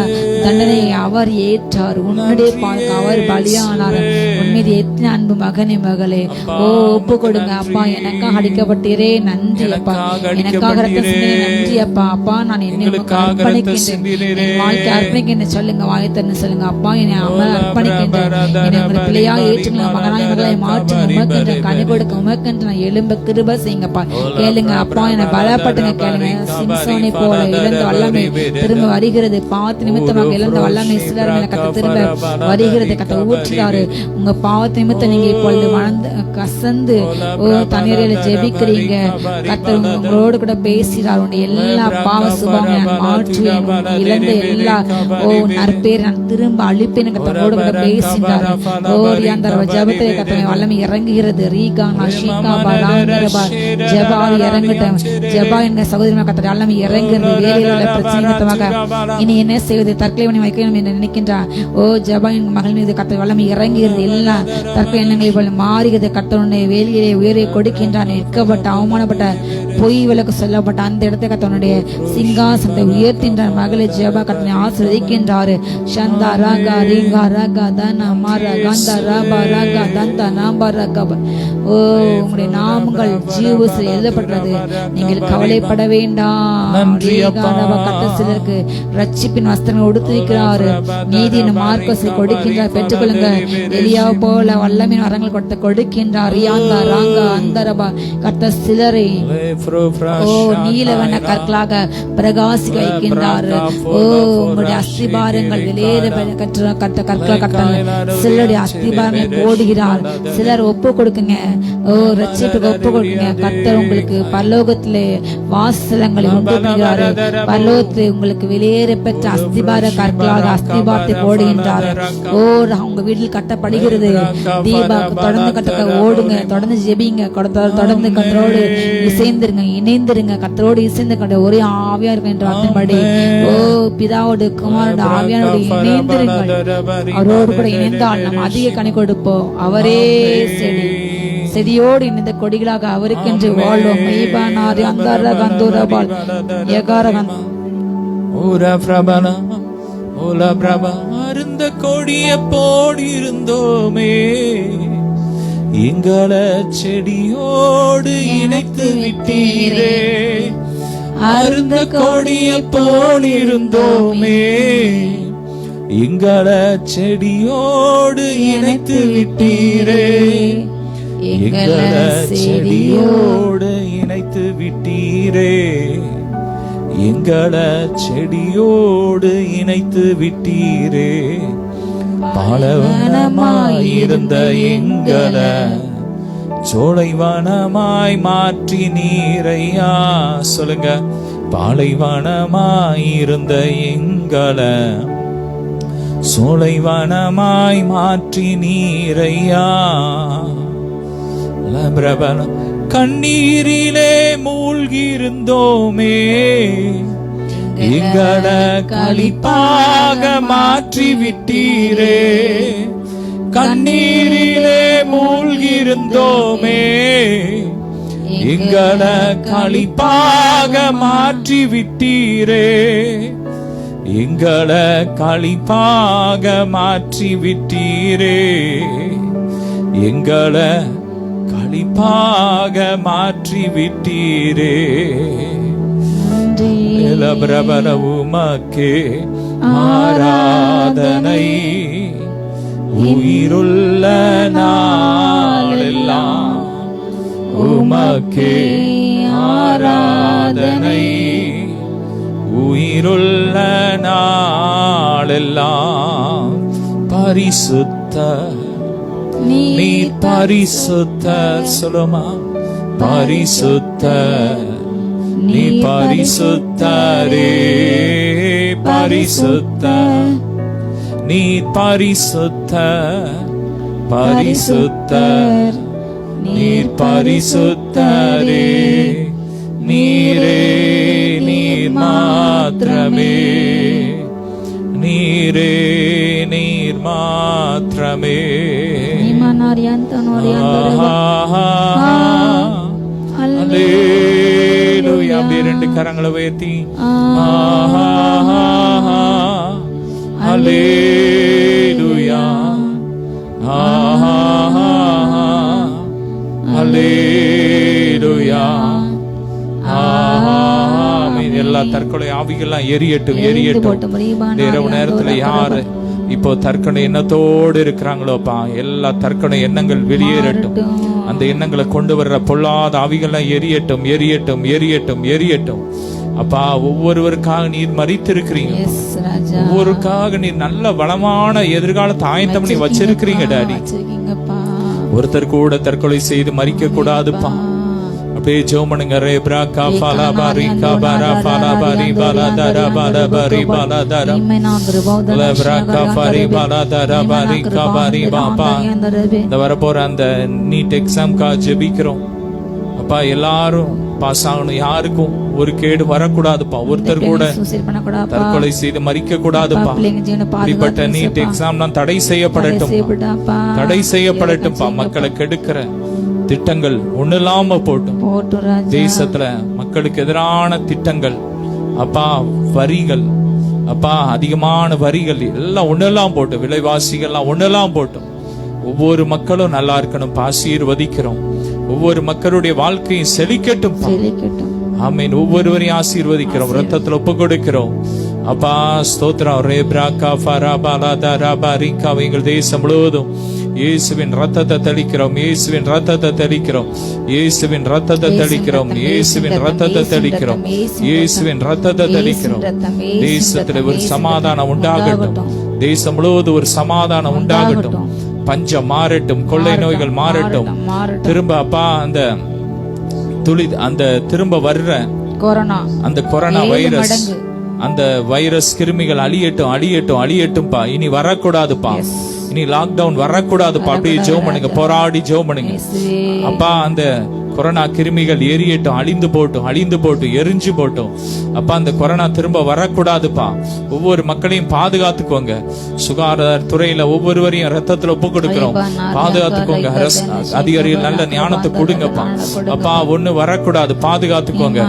தண்டனையை அவர் ஏற்றார். உன்னுடைய பாலுக்கு அவர் பலியானார். உண்மையை எத்தனை அன்பு மகனே மகளே, ஓ ஒப்பு கொடுங்க. அப்பா எனக்காக அடிக்கப்பட்டீரே, நன்றி அப்பா. எனக்காக ரத்தம் சிந்தினே, நன்றி அப்பா. அப்பா நான் என்னை அர்ப்பணிக்கின்றேன், என் வாழ்க்கை அர்ப்பணிக்கின்றேன் சொல்லுங்க. வாயத்தன்னு சொல்லுங்க. அப்பா என்னை அர்ப்பணிக்கின்றேன். என்னை உங்களை பிள்ளையா ஏற்றுங்க. மகனாய் மகளை மாற்றுங்க. உமக்கென்ற கனி கொடுக்க உமக்கென்று நான் எழும்ப கிருபை செய்யுங்கப்பா. கேளுங்க அப்பா, என்னை பலப்பட்டுங்க. கேளுங்க சிம்சோனை போல இழந்த வல்லமை திரும்ப வருகிறது. பாவத்து நிமித்தமாக இழந்த வல்லமை சிலர் மேல கத்த திரும்ப வருகிறது. கத்த ஊற்றுறாரு. உங்க பாவத்து நிமித்தம் நீங்க இப்பொழுது வளர்ந்து கசந்து தண்ணீரில ஜெபிக்கிறீங்க. கத்தர் உங்களோடு கூட பேசுறார். உன்னுடைய எல்லா பாவ சுபாவம் நான் மாற்றுவேன். இழந்த எல்லா நற்பேர் நான் திரும்ப அழிப்பேன். கத்தரோடு கூட பேசுகிறார். அந்த ஜபத்தை கத்தனை வல்லமை இறங்குகிறது. ரீகா நஷிகா பராந்தரபா ஜபால் இறங்கட்டும். ஜபா என்கிற சகோதரி கத்தரை வல்லமை இறங்குகிறது. வேலையில் உள்ள பிரச்சனை இனி என்ன செய்வது, தற்கொலை வைக்கணும் என்று நினைக்கின்றார். ஓ ஜபா என் மகள் மீது கத்தரை வல்லமை இறங்குகிறது. எல்லா தற்கொலை எண்ணங்களை போல மாறுகிறது. கத்தனுடைய வேலையிலே உயரை கொடுக்கின்றான். நிற்கப்பட்ட அவமானப்பட்ட பொய் விளக்கு சொல்லப்பட்ட அந்த இடத்தை கத்தனுடைய சிங்காசனத்தை உயர்த்தின்றார். மகளை ஜபா கத்தனை ஆசிர்வதிக்கின்றாரு. சந்தா ராகா ரீங்கா ராகா தனா மாரா கந்தா ராபா ராகா தந்தா நாம்பா ராகா. ஓ உங்களுடைய நாமங்கள் ஜீவத்தில் எழுதப்பட்டது. நீங்கள் கவலைப்பட வேண்டாம். சிலருக்கு ரட்சிப்பின் வஸ்திரங்கள் உடுத்திருக்கிறாரு. நீதியின் மார்க்கத்தை கொடுக்கின்றார். பெற்றுக்கொள்ளுங்க. எலியா போல வல்லமின் வரங்கள் கொடுக்கின்றார். கர்த்த சிலரை ஓ நீலவன கற்களாக பிரகாசிக்க வைக்கின்றார். ஓ உங்களுடைய அஸ்திபாரங்கள் வெளியேற கற்ற கற்கள் கட்டல் சிலருடைய அஸ்திபாரங்களை போடுகிறார். சிலர் ஒப்பு கொடுக்குங்க. ஓ ரட்சிப்புக்கு ஒப்பு கொடுக்குங்க. கர்த்தர் உங்களுக்கு பரலோகத்திலே வாசலங்களை உண்டு பண்ணுகிறாரு. பரலோகத்திலே உங்களுக்கு வெளியேற பெற்ற அஸ்திபார கற்களாக அஸ்திபாரத்தை போடுகின்றார். ஓ உங்க வீட்டில் கட்டப்படுகிறது. தீபா தொடர்ந்து கட்ட ஓடுங்க. தொடர்ந்து ஜெபிங்க. தொடர்ந்து கத்தரோடு இசைந்திருங்க. இணைந்திருங்க. கத்தரோடு இசைந்து கண்ட ஒரே ஆவியா இருக்க என்ற வார்த்தையின்படி ஓ பிதாவோடு குமாரோட ஆவியானோடு இணைந்திருங்கள். அவரோடு கூட இணைந்தால் நாம் அதிக கனி கொடுப்போம். அவரே செடியோடு இணைந்த கொடிகளாக அவருக்கென்று வாழ்வோம். அருந்த கொடிய போடி இருந்தோமே, எங்கள செடியோடு இணைத்து விட்டீரே. அருந்த கொடிய போடி இருந்தோமே, எங்களை செடியோடு இணைத்து விட்டீரே, எங்களை செடியோடு இணைத்து விட்டீரே, எங்களை செடியோடு இணைத்து விட்டீரே. பாலைவனமாயிருந்த எங்களை சோலைவனமாய் மாற்றி நீரையா. சொல்லுங்க, பாலைவனமாயிருந்த எங்களை சோலைவனமாய் மாற்றி நீரையா. கண்ணீரிலே மூழ்கியிருந்தோமே, எங்களை களிப்பாக மாற்றி விட்டீரே. கண்ணீரிலே மூழ்கியிருந்தோமே, எங்களை களிப்பாக மாற்றி விட்டீரே. எங்களை களிப்பாக மாற்றி விட்டீரே, எங்களை களிப்பாக மாற்றி விட்டீரே. பிரபல உமக்கே ஆராதனை, உயிருள்ள நாளெல்லாம் உமக்கே ஆராதனை, உயிருள்ள நாளெல்லாம். பரிசுத்த நீர் பரிசுத்தர். சொல்லுமா, பரிசுத்தர் நீ பரிசுத்தரே, பரிசுத்தர் நீ பரிசுத்தர், பரிசுத்தர் நீர் பரிசுத்தரே. நீரே நீர் மாத்திரமே, நீரே நீர் மாத்திரமே. அல்லேலூயா. அப்படியே ரெண்டு கரங்களை உயர்த்தி அல்லேலூயா, அல்லேலூயா. எல்லா தற்கொலை ஆவிகள்லாம் எரியட்டும், எரியட்டும். இரவு நேரத்துல யாரு இப்போ தற்கொலை எண்ணத்தோடு இருக்கிறாங்களோப்பா, எல்லா தற்கொலை எண்ணங்கள் வெளியேறட்டும். அந்த எண்ணங்களை கொண்டு வர்ற பொல்லாத ஆவிகள்லாம் எரியட்டும், எரியட்டும், எரியட்டும், எரியட்டும். அப்பா, ஒவ்வொருவருக்காக நீர் மரித்திருக்கிறீங்க, ஒவ்வொருக்காக நீர் நல்ல வளமான எதிர்காலத்தை ஆயத்தம் பண்ணி வச்சிருக்கிறீங்க டாடி. ஒருத்தர் கூட தற்கொலை செய்து மறிக்க கூடாதுப்பா. அப்படியே ஜெபம் ரே பிரா பாலா பாரி காபாரா பாலா பாரி பாலா தரா பாலா பாரி பாலா தரா பிரா பாரி பாலா தரா பாரி காபாரி பாபா. இந்த வரப்போற அந்த நீட் எக்ஸாம்கா ஜெபிக்கிறோம் அப்பா. எல்லாரும் பாஸ் ஆகணும், யாருக்கும் ஒரு கேடு வரக்கூடாதுப்பா. ஒருத்தர் கூட தற்கொலை செய்து மறிக்க கூடாதுப்பா. இப்படிப்பட்ட நீட் எக்ஸாம் தடை செய்யப்படட்டும், தடை செய்யப்படட்டும்பா. மக்களை கெடுக்கிற திட்டங்கள் ஒண்ணுலாம போட்டும். தேசத்துல மக்களுக்கு எதிரான திட்டங்கள் அப்பா, வரிகள் அப்பா, அதிகமான வரிகள் எல்லாம் ஒண்ணெல்லாம் போட்டும், விலைவாசிகள்லாம் ஒண்ணெல்லாம் போட்டும். ஒவ்வொரு மக்களும் நல்லா இருக்கணும், ஆசீர்வதிக்கிறோம். ஒவ்வொரு மக்களுடைய வாழ்க்கையும் செழிக்கட்டும், ஆமீன். ஒவ்வொருவரையும் ஆசீர்வதிக்கிறோம், ரத்தத்துல ஒப்பு கொடுக்கிறோம் அப்பா. ஸ்தோத்திரம். ரேப்ராக்கா ஃபராபாலா தராபாரிக்கா. எங்கள் தேசம் முழுவதும் இயேசுவின் ரத்தத்தை தெளிக்கிறோம், இயேசுவின் ரத்தத்தை தெளிக்கிறோம், இயேசுவின் ரத்தத்தை தெளிக்கிறோம், இயேசுவின் ரத்தத்தை தெளிக்கிறோம், இயேசுவின் ரத்தத்தை தெளிக்கிறோம். தேசத்துல ஒரு சமாதானம் உண்டாகட்டும், தேசம் முழுவதும் ஒரு சமாதானம் உண்டாகட்டும். பஞ்சம் மாறட்டும், கொள்ளை நோய்கள் மாறட்டும். திரும்ப அப்பா அந்த திரும்ப வர்ற கொரோனா, அந்த கொரோனா வைரஸ், அந்த வைரஸ் கிருமிகள் அழியட்டும், அழியட்டும், அழியட்டும்பா. இனி வரக்கூடாதுப்பா, இனி லாக்டவுன் வரக்கூடாதுப்பா. அப்படியே ஜெபம் பண்ணுங்க, போராடி ஜெபம் பண்ணுங்க அப்பா. அந்த கொரோனா கிருமிகள் எரியட்டும், அழிந்து போட்டும், அழிந்து போட்டும், எரிஞ்சு போட்டும் அப்பா. அந்த கொரோனா திரும்ப வரக்கூடாதுப்பா. ஒவ்வொரு மக்களையும் பாதுகாத்துக்கோங்க. சுகாதார துறையில ஒவ்வொருவரையும் ரத்தத்துல ஒப்பு கொடுக்கிறோம், பாதுகாத்துக்கோங்க. அதிகாரிகள் நல்ல ஞானத்தை கொடுங்கப்பா அப்பா. ஒண்ணு வரக்கூடாது, பாதுகாத்துக்கோங்க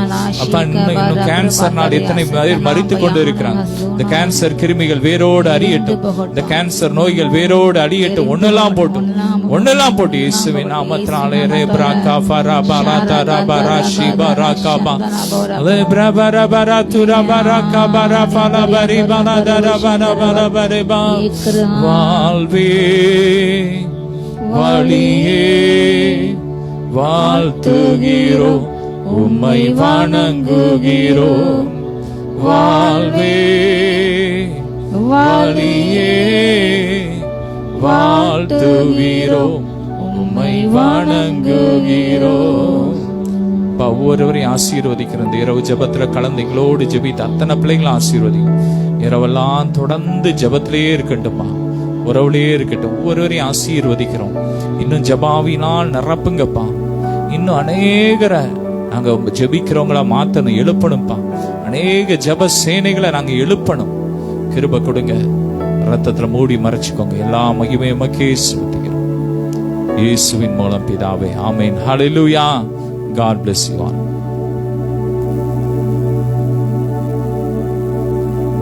அப்பா. இன்னும் கேன்சர்னால் எத்தனை பேர் மரித்து கொண்டு இருக்கிறாங்க. இந்த கேன்சர் கிருமிகள் வேரோடு அழியட்டும், இந்த கேன்சர் நோய்கள் வேரோடு அழியட்டும். ஒன்னெல்லாம் போட்டும், ஒன்னெல்லாம் போட்டு இயேசுவின் நாமத்தினாலே ரேப்ராக்கா Farah bala tara bara shibara kaba lebra bara bara tura bara kabara fala bari bala dara bara bara bare ba வாழ்வே வழியே வாழ்த்துகிறோம் உம்மை வணங்குகிறோம் வாழ்வே வழியே வாழ்த்துகிறோம் உம்மை வணங்குகிறோம். ஒவ்வொருவரையும் ஆசீர்வதிக்கிற இந்த இரவு ஜெபத்துல கலந்து எங்களோடு ஜெபித்த அத்தனை பிள்ளைங்களும் ஆசீர்வதிக்கும். இரவெல்லாம் தொடர்ந்து ஜெபத்திலேயே இருக்கட்டும்மா, உறவுலயே இருக்கட்டும். ஒவ்வொருவரையும் ஆசீர்வதிக்கிறோம். இன்னும் ஜெபாவினால் நிரப்புங்கப்பா. இன்னும் அநேகரை நாங்க ஜெபிக்கிறவங்கள மாத்தணும், எழுப்பணும்ப்பா. அநேக ஜெப சேனைகளை நாங்க எழுப்பணும். கிருபை கொடுங்க. ரத்தத்துல மூடி மறைச்சுக்கோங்க. எல்லா மகிமையும் இயேசுவின் மூலம் பிதாவே, ஆமென். ஹல்லேலூயா. God bless you all.